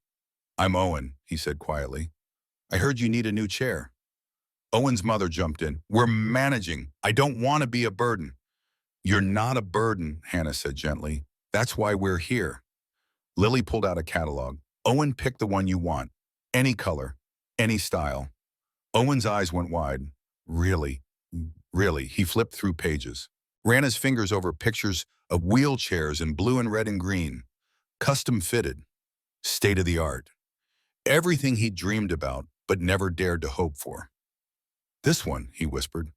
I'm Owen, he said quietly. I heard you need a new chair. Owen's mother jumped in. We're managing. I don't want to be a burden. You're not a burden, Hannah said gently. That's why we're here. Lily pulled out a catalog. Owen, pick the one you want. Any color, any style. Owen's eyes went wide. Really? Really? He flipped through pages. Ran his fingers over pictures of wheelchairs in blue and red and green. Custom fitted. State of the art. Everything he dreamed about, but never dared to hope for. This one, he whispered,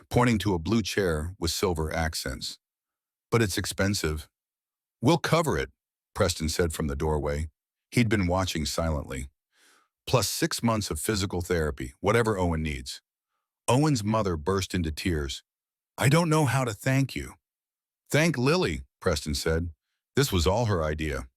pointing to a blue chair with silver accents. But it's expensive. We'll cover it, Preston said from the doorway. He'd been watching silently. Plus 6 months of physical therapy, whatever Owen needs. Owen's mother burst into tears. I don't know how to thank you. Thank Lily, Preston said. This was all her idea.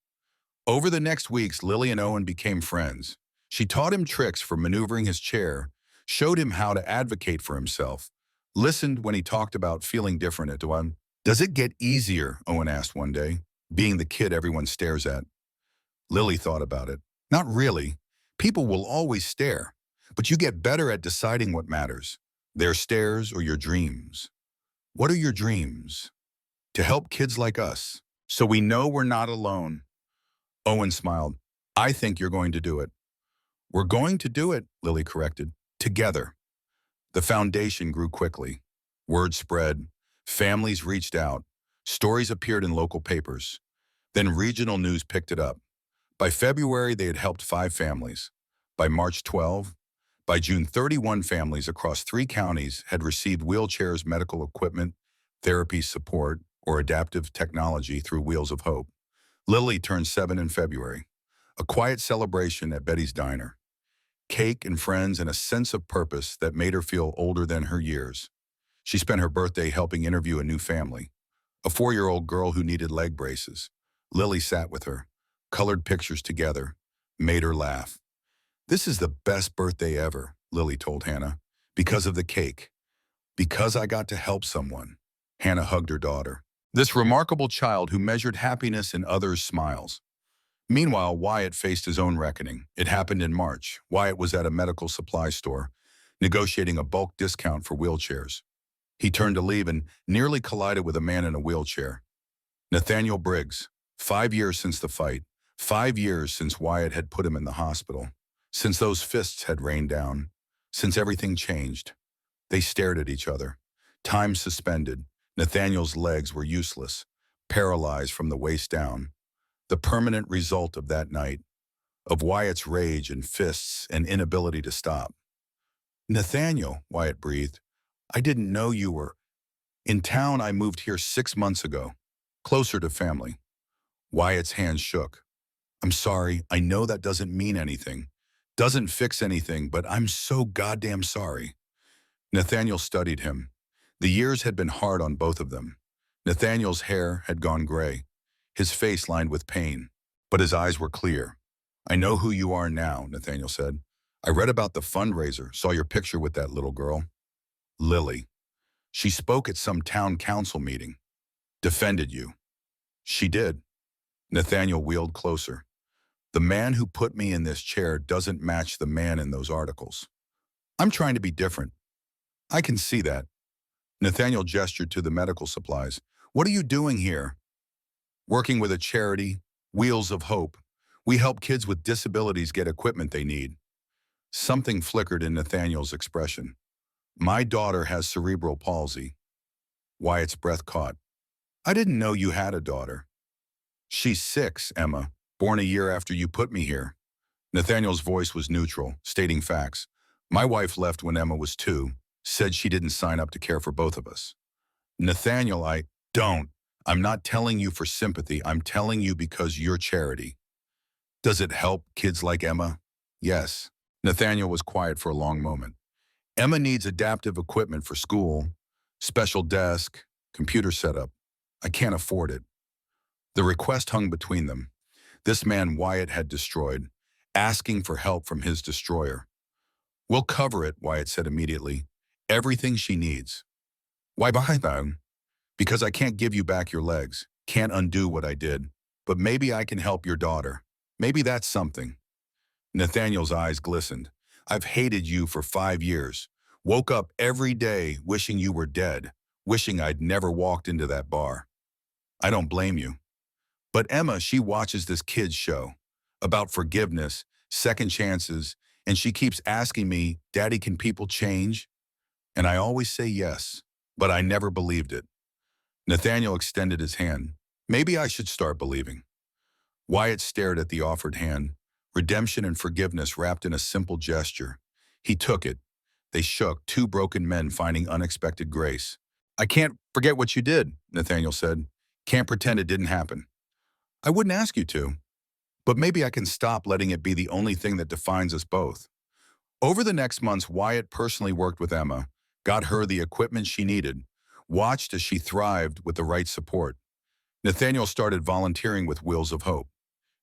Over the next weeks, Lily and Owen became friends. She taught him tricks for maneuvering his chair, showed him how to advocate for himself, listened when he talked about feeling different at one. Does it get easier, Owen asked one day, being the kid everyone stares at? Lily thought about it. Not really. People will always stare, but you get better at deciding what matters, their stares or your dreams. What are your dreams? To help kids like us, so we know we're not alone. Owen smiled. I think you're going to do it. We're going to do it, Lily corrected. Together. The foundation grew quickly. Word spread. Families reached out. Stories appeared in local papers. Then regional news picked it up. By February, they had helped 5 families. By March 12, by June 31 families across 3 counties had received wheelchairs, medical equipment, therapy support, or adaptive technology through Wheels of Hope. Lily turned 7 in February. A quiet celebration at Betty's Diner. Cake and friends and a sense of purpose that made her feel older than her years. She spent her birthday helping interview a new family. A 4-year-old girl who needed leg braces. Lily sat with her, colored pictures together, made her laugh. This is the best birthday ever, Lily told Hannah, because of the cake. Because I got to help someone. Hannah hugged her daughter. This remarkable child who measured happiness in others' smiles. Meanwhile, Wyatt faced his own reckoning. It happened in March. Wyatt was at a medical supply store, negotiating a bulk discount for wheelchairs. He turned to leave and nearly collided with a man in a wheelchair. Nathaniel Briggs. 5 years since the fight. 5 years since Wyatt had put him in the hospital. Since those fists had rained down. Since everything changed. They stared at each other. Time suspended. Nathaniel's legs were useless, paralyzed from the waist down. The permanent result of that night, of Wyatt's rage and fists and inability to stop. Nathaniel, Wyatt breathed, I didn't know you were. In town, I moved here 6 months ago, closer to family. Wyatt's hands shook. I'm sorry, I know that doesn't mean anything, doesn't fix anything, but I'm so goddamn sorry. Nathaniel studied him. The years had been hard on both of them. Nathaniel's hair had gone gray, his face lined with pain, but his eyes were clear. I know who you are now, Nathaniel said. I read about the fundraiser, saw your picture with that little girl. Lily. She spoke at some town council meeting. Defended you. She did. Nathaniel wheeled closer. The man who put me in this chair doesn't match the man in those articles. I'm trying to be different. I can see that. Nathaniel gestured to the medical supplies. What are you doing here? Working with a charity, Wheels of Hope. We help kids with disabilities get equipment they need. Something flickered in Nathaniel's expression. My daughter has cerebral palsy. Wyatt's breath caught. I didn't know you had a daughter. She's 6, Emma, born a year after you put me here. Nathaniel's voice was neutral, stating facts. My wife left when Emma was 2, said she didn't sign up to care for both of us. Nathaniel, don't. I'm not telling you for sympathy. I'm telling you because you're charity. Does it help kids like Emma? Yes. Nathaniel was quiet for a long moment. Emma needs adaptive equipment for school, special desk, computer setup. I can't afford it. The request hung between them. This man Wyatt had destroyed, asking for help from his destroyer. We'll cover it, Wyatt said immediately. Everything she needs. Why behind that? Because I can't give you back your legs, can't undo what I did. But maybe I can help your daughter. Maybe that's something. Nathaniel's eyes glistened. I've hated you for 5 years. Woke up every day wishing you were dead, wishing I'd never walked into that bar. I don't blame you. But Emma, she watches this kids show about forgiveness, second chances, and she keeps asking me, Daddy, can people change? And I always say yes, but I never believed it. Nathaniel extended his hand. Maybe I should start believing. Wyatt stared at the offered hand, redemption and forgiveness wrapped in a simple gesture. He took it. They shook, two broken men finding unexpected grace. I can't forget what you did, Nathaniel said. Can't pretend it didn't happen. I wouldn't ask you to, but maybe I can stop letting it be the only thing that defines us both. Over the next months, Wyatt personally worked with Emma, got her the equipment she needed, watched as she thrived with the right support. Nathaniel started volunteering with Wheels of Hope,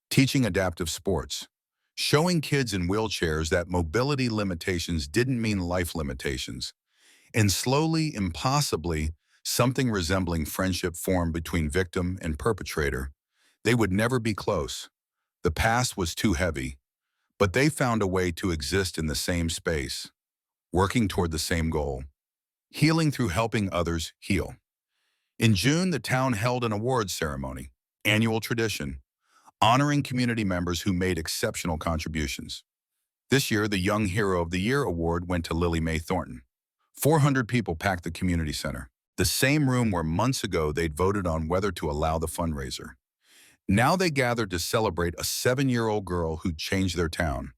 teaching adaptive sports, showing kids in wheelchairs that mobility limitations didn't mean life limitations. And slowly, impossibly, something resembling friendship formed between victim and perpetrator. They would never be close. The past was too heavy, but they found a way to exist in the same space, working toward the same goal, healing through helping others heal. In June, the town held an awards ceremony, annual tradition, honoring community members who made exceptional contributions. This year, the Young Hero of the Year award went to Lily Mae Thornton. 400 people packed the community center, the same room where months ago they'd voted on whether to allow the fundraiser. Now they gathered to celebrate a 7-year-old girl who'd changed their town.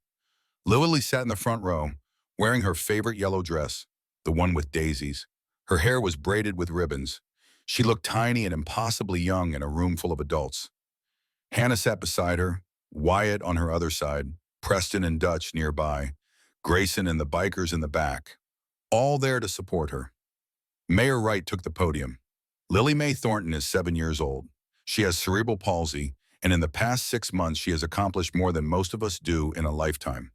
Lily sat in the front row, wearing her favorite yellow dress, the one with daisies. Her hair was braided with ribbons. She looked tiny and impossibly young in a room full of adults. Hannah sat beside her, Wyatt on her other side, Preston and Dutch nearby, Grayson and the bikers in the back, all there to support her. Mayor Wright took the podium. Lily Mae Thornton is 7 years old. She has cerebral palsy, and in the past 6 months she has accomplished more than most of us do in a lifetime.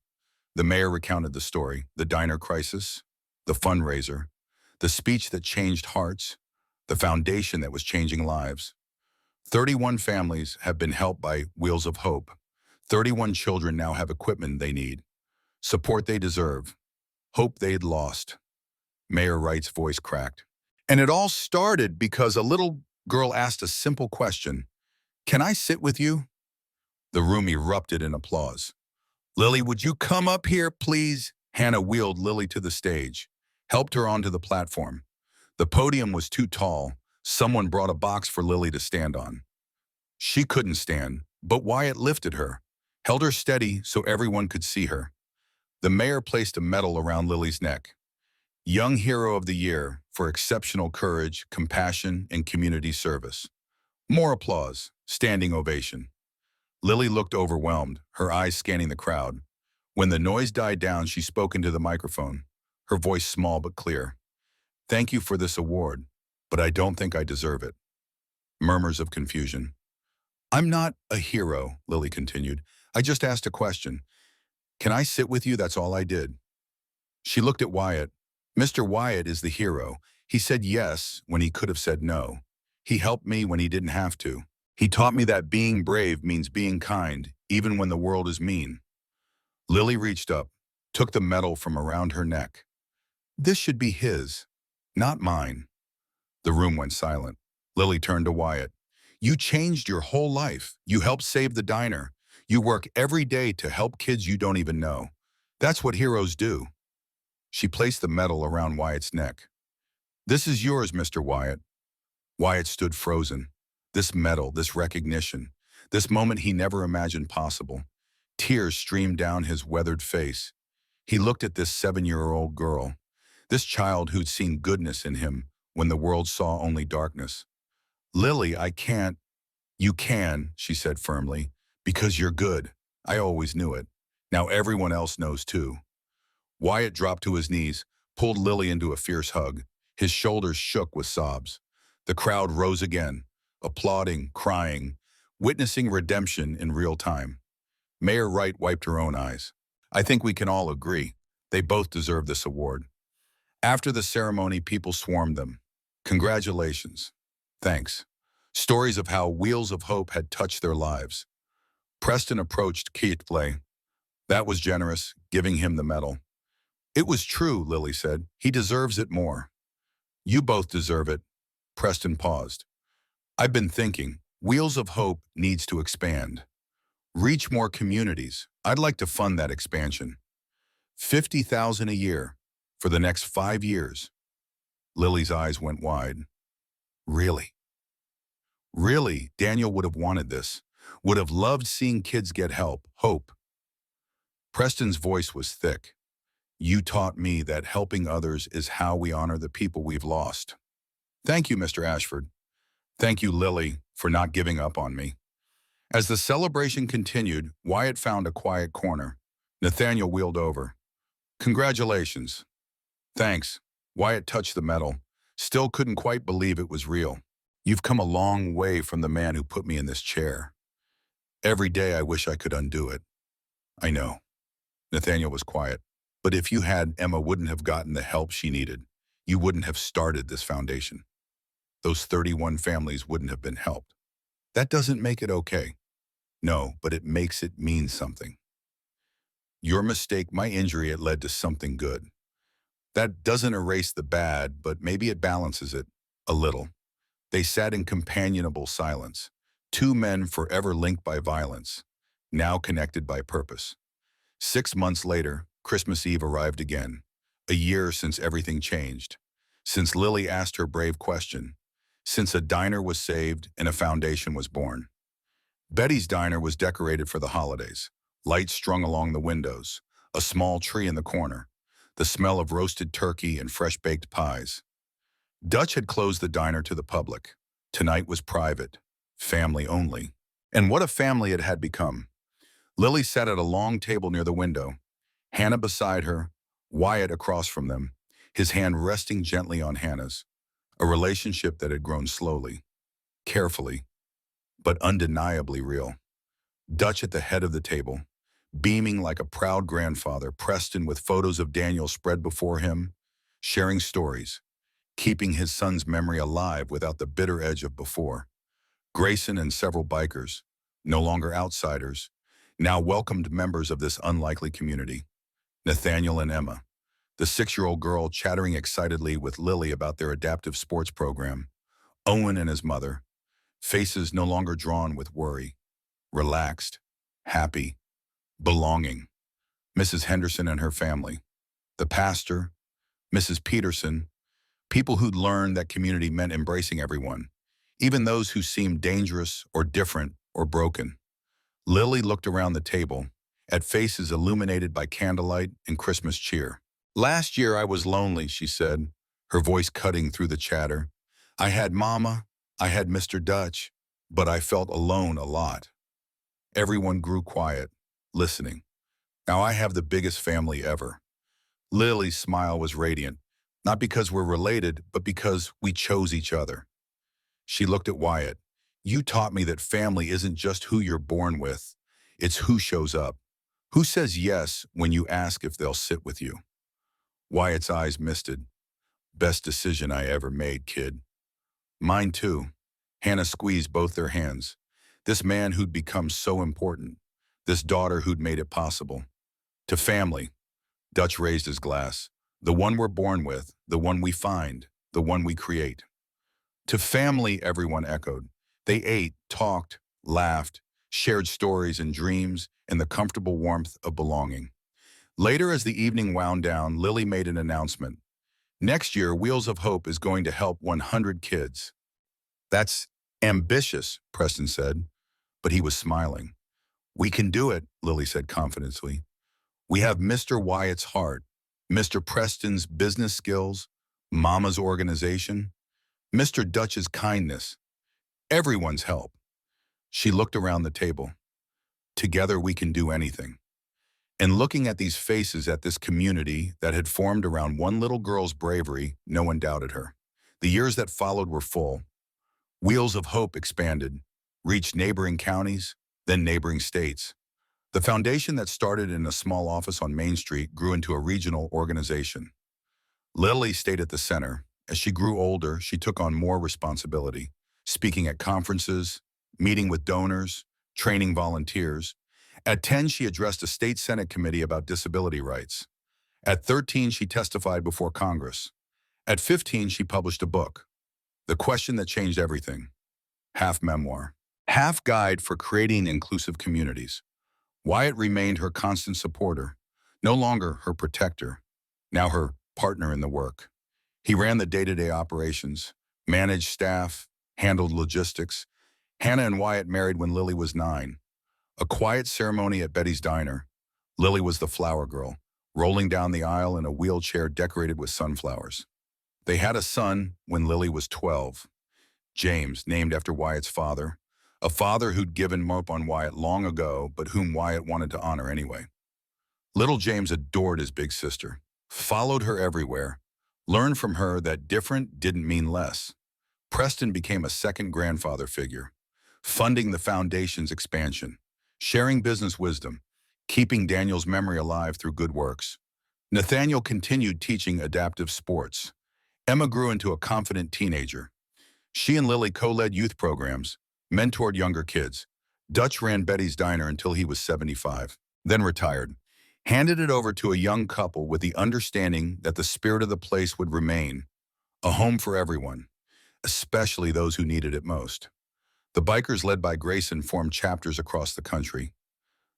The mayor recounted the story, the diner crisis, the fundraiser, the speech that changed hearts, the foundation that was changing lives. 31 families have been helped by Wheels of Hope. 31 children now have equipment they need, support they deserve, hope they'd lost. Mayor Wright's voice cracked. And it all started because a little girl asked a simple question. Can I sit with you? The room erupted in applause. Lily, would you come up here, please? Hannah wheeled Lily to the stage, helped her onto the platform. The podium was too tall. Someone brought a box for Lily to stand on. She couldn't stand, but Wyatt lifted her, held her steady so everyone could see her. The mayor placed a medal around Lily's neck. Young Hero of the Year for exceptional courage, compassion, and community service. More applause, standing ovation. Lily looked overwhelmed, her eyes scanning the crowd. When the noise died down, she spoke into the microphone, her voice small but clear. Thank you for this award, but I don't think I deserve it. Murmurs of confusion. I'm not a hero, Lily continued. I just asked a question. Can I sit with you? That's all I did. She looked at Wyatt. Mr. Wyatt is the hero. He said yes when he could have said no. He helped me when he didn't have to. He taught me that being brave means being kind, even when the world is mean. Lily reached up, took the medal from around her neck. This should be his, not mine. The room went silent. Lily turned to Wyatt. You changed your whole life. You helped save the diner. You work every day to help kids you don't even know. That's what heroes do. She placed the medal around Wyatt's neck. This is yours, Mr. Wyatt. Wyatt stood frozen. This medal, this recognition, this moment he never imagined possible. Tears streamed down his weathered face. He looked at this 7-year-old girl, this child who'd seen goodness in him when the world saw only darkness. Lily, I can't. You can, she said firmly, because you're good. I always knew it. Now everyone else knows too. Wyatt dropped to his knees, pulled Lily into a fierce hug. His shoulders shook with sobs. The crowd rose again, applauding, crying, witnessing redemption in real time. Mayor Wright wiped her own eyes. I think we can all agree. They both deserve this award. After the ceremony, people swarmed them. Congratulations. Thanks. Stories of how Wheels of Hope had touched their lives. Preston approached Keith Blay. That was generous, giving him the medal. It was true, Lily said. He deserves it more. You both deserve it. Preston paused. I've been thinking, Wheels of Hope needs to expand. Reach more communities. I'd like to fund that expansion. 50,000 a year for the next 5 years. Lily's eyes went wide. Really? Really, Daniel would have wanted this. Would have loved seeing kids get help, hope. Preston's voice was thick. You taught me that helping others is how we honor the people we've lost. Thank you, Mr. Ashford. Thank you, Lily, for not giving up on me. As the celebration continued, Wyatt found a quiet corner. Nathaniel wheeled over. Congratulations. Thanks. Wyatt touched the medal. Still couldn't quite believe it was real. You've come a long way from the man who put me in this chair. Every day I wish I could undo it. I know. Nathaniel was quiet. But if you had, Emma wouldn't have gotten the help she needed. You wouldn't have started this foundation. Those 31 families wouldn't have been helped. That doesn't make it okay. No, but it makes it mean something. Your mistake, my injury, it led to something good. That doesn't erase the bad, but maybe it balances it a little. They sat in companionable silence. Two men forever linked by violence, now connected by purpose. 6 months later, Christmas Eve arrived again. A year since everything changed. Since Lily asked her brave question. Since a diner was saved and a foundation was born. Betty's diner was decorated for the holidays. Lights strung along the windows. A small tree in the corner. The smell of roasted turkey and fresh-baked pies. Dutch had closed the diner to the public. Tonight was private. Family only. And what a family it had become. Lily sat at a long table near the window. Hannah beside her, Wyatt across from them, his hand resting gently on Hannah's. A relationship that had grown slowly, carefully, but undeniably real. Dutch at the head of the table, beaming like a proud grandfather, Preston with photos of Daniel spread before him, sharing stories, keeping his son's memory alive without the bitter edge of before. Grayson and several bikers, no longer outsiders, now welcomed members of this unlikely community. Nathaniel and Emma, the 6-year-old girl chattering excitedly with Lily about their adaptive sports program. Owen and his mother, faces no longer drawn with worry, relaxed, happy, belonging. Mrs. Henderson and her family, the pastor, Mrs. Peterson, people who'd learned that community meant embracing everyone, even those who seemed dangerous or different or broken. Lily looked around the table, at faces illuminated by candlelight and Christmas cheer. Last year I was lonely, she said, her voice cutting through the chatter. I had Mama, I had Mr. Dutch, but I felt alone a lot. Everyone grew quiet, listening. Now I have the biggest family ever. Lily's smile was radiant, not because we're related, but because we chose each other. She looked at Wyatt. You taught me that family isn't just who you're born with, it's who shows up. Who says yes when you ask if they'll sit with you? Wyatt's eyes misted. Best decision I ever made, kid. Mine too. Hannah squeezed both their hands. This man who'd become so important. This daughter who'd made it possible. To family. Dutch raised his glass. The one we're born with, the one we find, the one we create. To family, everyone echoed. They ate, talked, laughed, shared stories and dreams in the comfortable warmth of belonging. Later, as the evening wound down, Lily made an announcement. Next year, Wheels of Hope is going to help 100 kids. That's ambitious, Preston said, but he was smiling. We can do it, Lily said confidently. We have Mr. Wyatt's heart, Mr. Preston's business skills, Mama's organization, Mr. Dutch's kindness, everyone's help. She looked around the table. Together we can do anything. And looking at these faces at this community that had formed around one little girl's bravery, no one doubted her. The years that followed were full. Wheels of Hope expanded, reached neighboring counties, then neighboring states. The foundation that started in a small office on Main Street grew into a regional organization. Lily stayed at the center. As she grew older, she took on more responsibility, speaking at conferences, meeting with donors, training volunteers. At 10, she addressed a state Senate committee about disability rights. At 13, she testified before Congress. At 15, she published a book, The Question That Changed Everything, half memoir, half guide for creating inclusive communities. Wyatt remained her constant supporter, no longer her protector, now her partner in the work. He ran the day-to-day operations, managed staff, handled logistics. Hannah and Wyatt married when Lily was 9. A quiet ceremony at Betty's diner. Lily was the flower girl, rolling down the aisle in a wheelchair decorated with sunflowers. They had a son when Lily was 12, James, named after Wyatt's father, a father who'd given up on Wyatt long ago, but whom Wyatt wanted to honor anyway. Little James adored his big sister, followed her everywhere, learned from her that different didn't mean less. Preston became a second grandfather figure, funding the foundation's expansion, sharing business wisdom, keeping Daniel's memory alive through good works. Nathaniel continued teaching adaptive sports. Emma grew into a confident teenager. She and Lily co-led youth programs, mentored younger kids. Dutch ran Betty's Diner until he was 75, then retired, handed it over to a young couple with the understanding that the spirit of the place would remain, a home for everyone, especially those who needed it most. The bikers led by Grayson formed chapters across the country,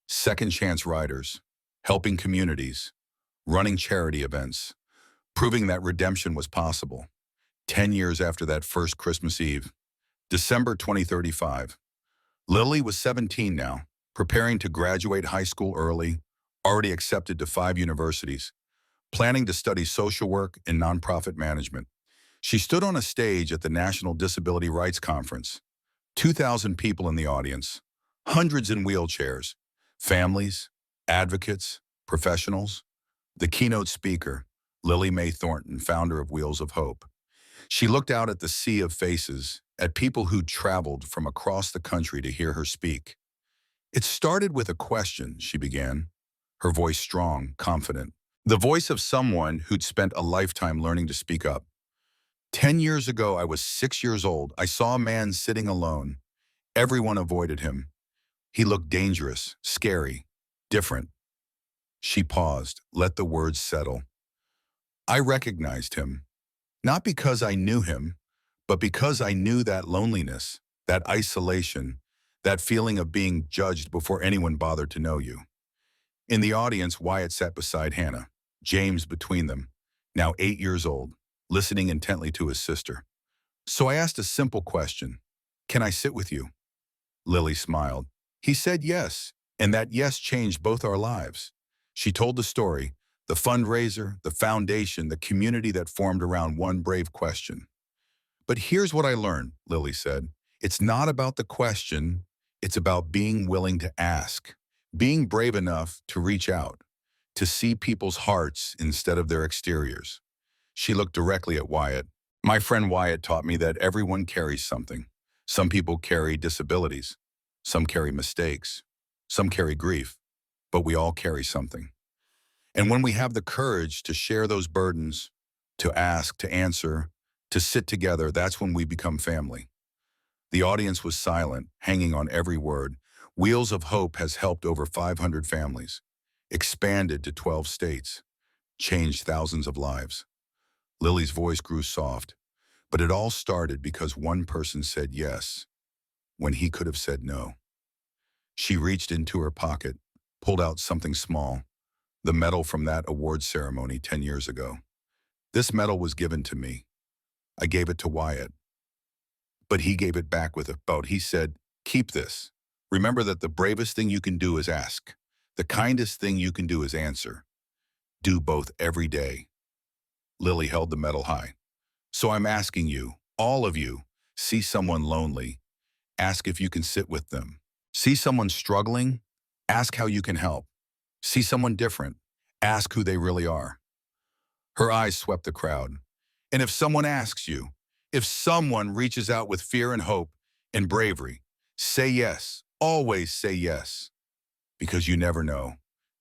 second chance riders, helping communities, running charity events, proving that redemption was possible. 10 years after that first Christmas Eve, December 2035, Lily was 17 now, preparing to graduate high school early, already accepted to 5 universities, planning to study social work and nonprofit management. She stood on a stage at the National Disability Rights Conference. 2,000 people in the audience, hundreds in wheelchairs, families, advocates, professionals. The keynote speaker, Lily Mae Thornton, founder of Wheels of Hope. She looked out at the sea of faces, at people who'd traveled from across the country to hear her speak. It started with a question, she began, her voice strong, confident. The voice of someone who'd spent a lifetime learning to speak up. 10 years ago, I was 6 years old. I saw a man sitting alone. Everyone avoided him. He looked dangerous, scary, different. She paused, let the words settle. I recognized him, not because I knew him, but because I knew that loneliness, that isolation, that feeling of being judged before anyone bothered to know you. In the audience, Wyatt sat beside Hannah, James between them, now 8 years old, listening intently to his sister. So I asked a simple question. Can I sit with you? Lily smiled. He said yes, and that yes changed both our lives. She told the story, the fundraiser, the foundation, the community that formed around one brave question. But here's what I learned, Lily said. It's not about the question, it's about being willing to ask, being brave enough to reach out, to see people's hearts instead of their exteriors. She looked directly at Wyatt. My friend Wyatt taught me that everyone carries something. Some people carry disabilities. Some carry mistakes. Some carry grief. But we all carry something. And when we have the courage to share those burdens, to ask, to answer, to sit together, that's when we become family. The audience was silent, hanging on every word. Wheels of Hope has helped over 500 families, expanded to 12 states, changed thousands of lives. Lily's voice grew soft, but it all started because one person said yes when he could have said no. She reached into her pocket, pulled out something small, the medal from that award ceremony 10 years ago. This medal was given to me. I gave it to Wyatt, but he gave it back with a boat. He said, keep this. Remember that the bravest thing you can do is ask. The kindest thing you can do is answer. Do both every day. Lily held the medal high. So I'm asking you, all of you, see someone lonely, ask if you can sit with them. See someone struggling, ask how you can help. See someone different, ask who they really are. Her eyes swept the crowd. And if someone asks you, if someone reaches out with fear and hope and bravery, say yes, always say yes. Because you never know,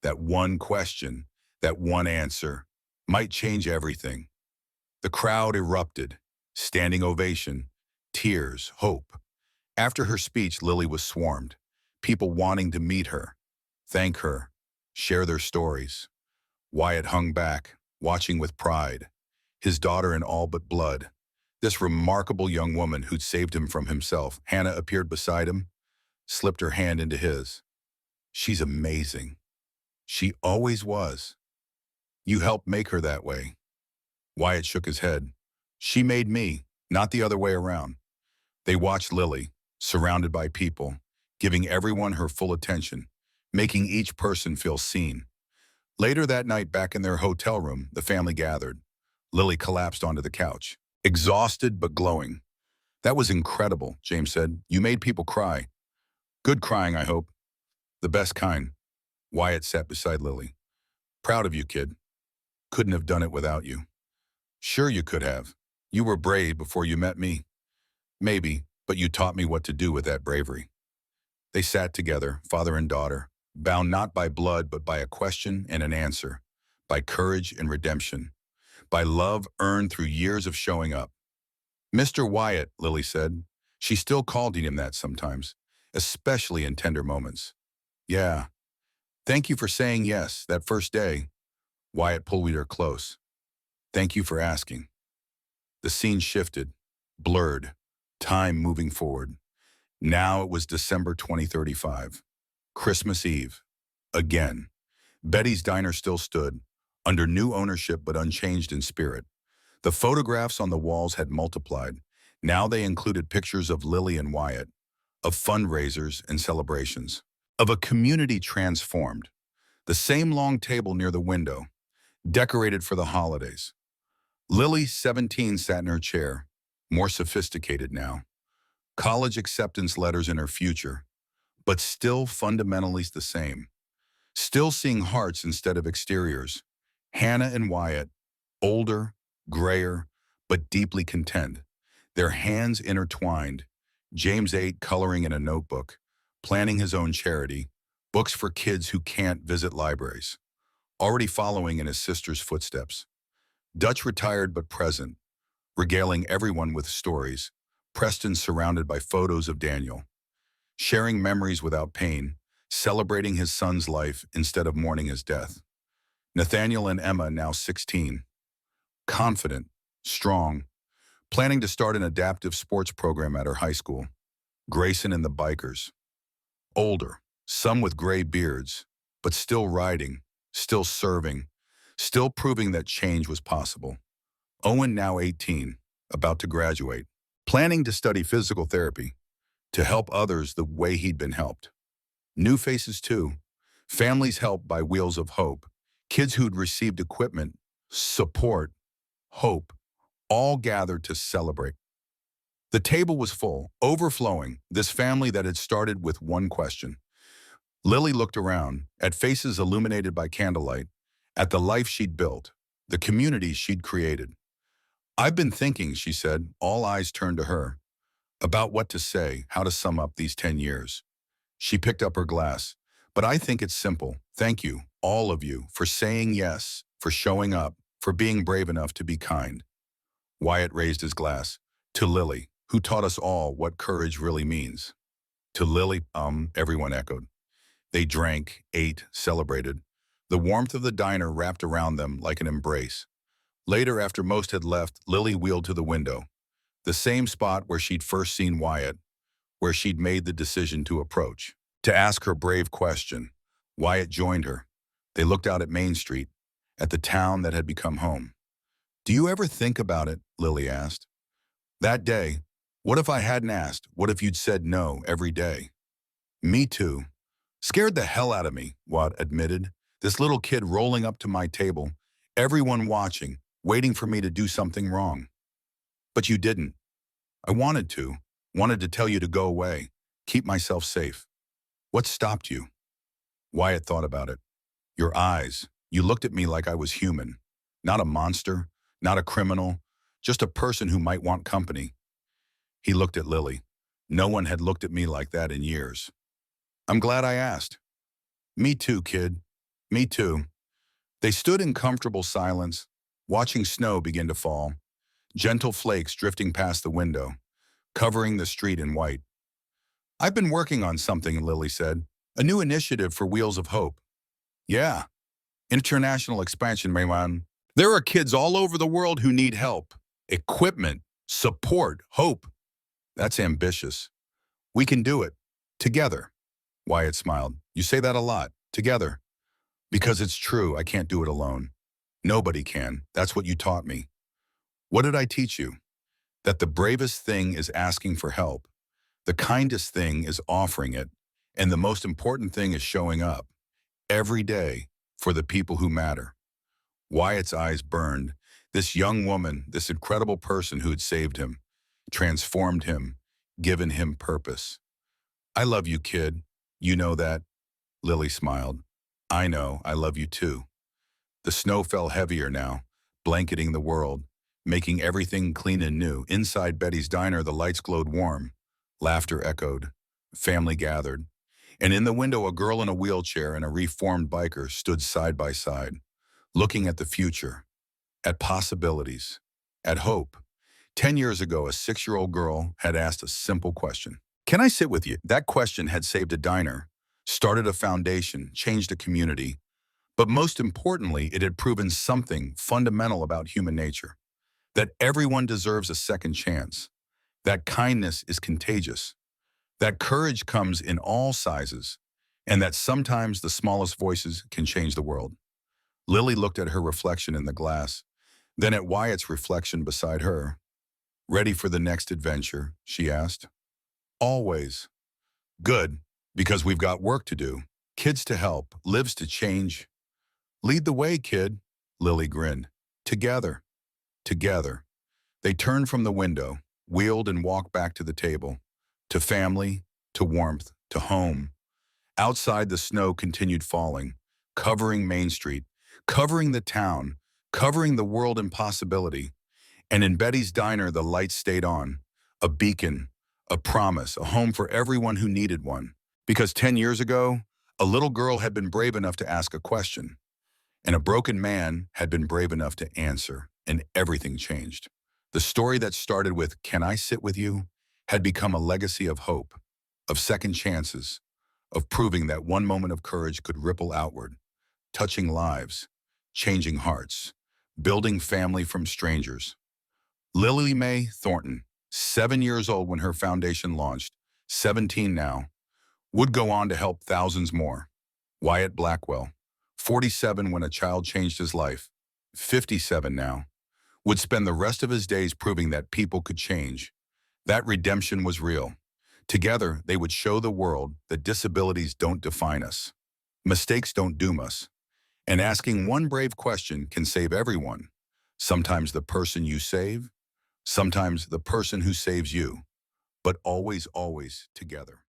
that one question, that one answer might change everything. The crowd erupted, standing ovation, tears, hope. After her speech, Lily was swarmed, people wanting to meet her, thank her, share their stories. Wyatt hung back, watching with pride. His daughter in all but blood. This remarkable young woman who'd saved him from himself. Hannah appeared beside him, slipped her hand into his. She's amazing. She always was. You helped make her that way. Wyatt shook his head. She made me, not the other way around. They watched Lily, surrounded by people, giving everyone her full attention, making each person feel seen. Later that night, back in their hotel room, the family gathered. Lily collapsed onto the couch, exhausted but glowing. That was incredible, James said. You made people cry. Good crying, I hope. The best kind. Wyatt sat beside Lily. Proud of you, kid. Couldn't have done it without you. Sure you could have. You were brave before you met me. Maybe, but you taught me what to do with that bravery. They sat together, father and daughter, bound not by blood but by a question and an answer, by courage and redemption, by love earned through years of showing up. Mr. Wyatt, Lily said. She still called him that sometimes, especially in tender moments. Yeah. Thank you for saying yes that first day. Wyatt pulled her close. Thank you for asking. The scene shifted, blurred, time moving forward. Now it was December 2035. Christmas Eve. Again. Betty's Diner still stood, under new ownership but unchanged in spirit. The photographs on the walls had multiplied. Now they included pictures of Lily and Wyatt, of fundraisers and celebrations, of a community transformed. The same long table near the window, decorated for the holidays. Lily, 17, sat in her chair, more sophisticated now. College acceptance letters in her future, but still fundamentally the same. Still seeing hearts instead of exteriors. Hannah and Wyatt, older, grayer, but deeply content. Their hands intertwined. James 8 coloring in a notebook, planning his own charity, books for kids who can't visit libraries. Already following in his sister's footsteps. Dutch retired but present, regaling everyone with stories. Preston surrounded by photos of Daniel. Sharing memories without pain, celebrating his son's life instead of mourning his death. Nathaniel and Emma, now 16. Confident, strong, planning to start an adaptive sports program at her high school. Grayson and the bikers. Older, some with gray beards, but still riding, still serving, still proving that change was possible. Owen, now 18, about to graduate, planning to study physical therapy, to help others the way he'd been helped. New faces too, families helped by Wheels of Hope, kids who'd received equipment, support, hope, all gathered to celebrate. The table was full, overflowing, this family that had started with one question. Lily looked around, at faces illuminated by candlelight, at the life she'd built, the community she'd created. I've been thinking, she said, all eyes turned to her, about what to say, how to sum up these 10 years. She picked up her glass. But I think it's simple. Thank you, all of you, for saying yes, for showing up, for being brave enough to be kind. Wyatt raised his glass. To Lily, who taught us all what courage really means. To Lily, everyone echoed. They drank, ate, celebrated. The warmth of the diner wrapped around them like an embrace. Later, after most had left, Lily wheeled to the window. The same spot where she'd first seen Wyatt, where she'd made the decision to approach. To ask her brave question. Wyatt joined her. They looked out at Main Street, at the town that had become home. Do you ever think about it? Lily asked. That day, what if I hadn't asked? What if you'd said no every day? Me too. Scared the hell out of me, Wyatt admitted. This little kid rolling up to my table, everyone watching, waiting for me to do something wrong. But you didn't. I wanted to tell you to go away, keep myself safe. What stopped you? Wyatt thought about it. Your eyes. You looked at me like I was human. Not a monster, not a criminal, just a person who might want company. He looked at Lily. No one had looked at me like that in years. I'm glad I asked. Me too, kid. Me too. They stood in comfortable silence, watching snow begin to fall, gentle flakes drifting past the window, covering the street in white. I've been working on something, Lily said. A new initiative for Wheels of Hope. Yeah. International expansion, Maywan. There are kids all over the world who need help, equipment, support, hope. That's ambitious. We can do it. Together. Wyatt smiled. You say that a lot. Together. Because it's true, I can't do it alone. Nobody can. That's what you taught me. What did I teach you? That the bravest thing is asking for help. The kindest thing is offering it. And the most important thing is showing up. Every day for the people who matter. Wyatt's eyes burned. This young woman, this incredible person who had saved him, transformed him, given him purpose. I love you, kid. You know that? Lily smiled. I know, I love you too. The snow fell heavier now, blanketing the world, making everything clean and new. Inside Betty's diner, the lights glowed warm. Laughter echoed. Family gathered. And in the window, a girl in a wheelchair and a reformed biker stood side by side, looking at the future, at possibilities, at hope. 10 years ago, a 6-year-old girl had asked a simple question. Can I sit with you? That question had saved a diner, started a foundation, changed a community, but most importantly, it had proven something fundamental about human nature, that everyone deserves a second chance, that kindness is contagious, that courage comes in all sizes, and that sometimes the smallest voices can change the world. Lily looked at her reflection in the glass, then at Wyatt's reflection beside her. Ready for the next adventure? She asked. Always. Good, because we've got work to do. Kids to help, lives to change. Lead the way, kid, Lily grinned. Together. Together. They turned from the window, wheeled and walked back to the table. To family, to warmth, to home. Outside, the snow continued falling, covering Main Street, covering the town, covering the world in possibility. And in Betty's diner, the lights stayed on. A beacon, a promise, a home for everyone who needed one. Because 10 years ago, a little girl had been brave enough to ask a question. And a broken man had been brave enough to answer, and everything changed. The story that started with, "Can I sit with you?" had become a legacy of hope, of second chances, of proving that one moment of courage could ripple outward, touching lives, changing hearts, building family from strangers. Lily Mae Thornton, 7 years old when her foundation launched, 17 now, would go on to help thousands more. Wyatt Blackwell, 47 when a child changed his life, 57 now, would spend the rest of his days proving that people could change. That redemption was real. Together, they would show the world that disabilities don't define us. Mistakes don't doom us. And asking one brave question can save everyone. Sometimes the person you save, sometimes the person who saves you, but always, always together.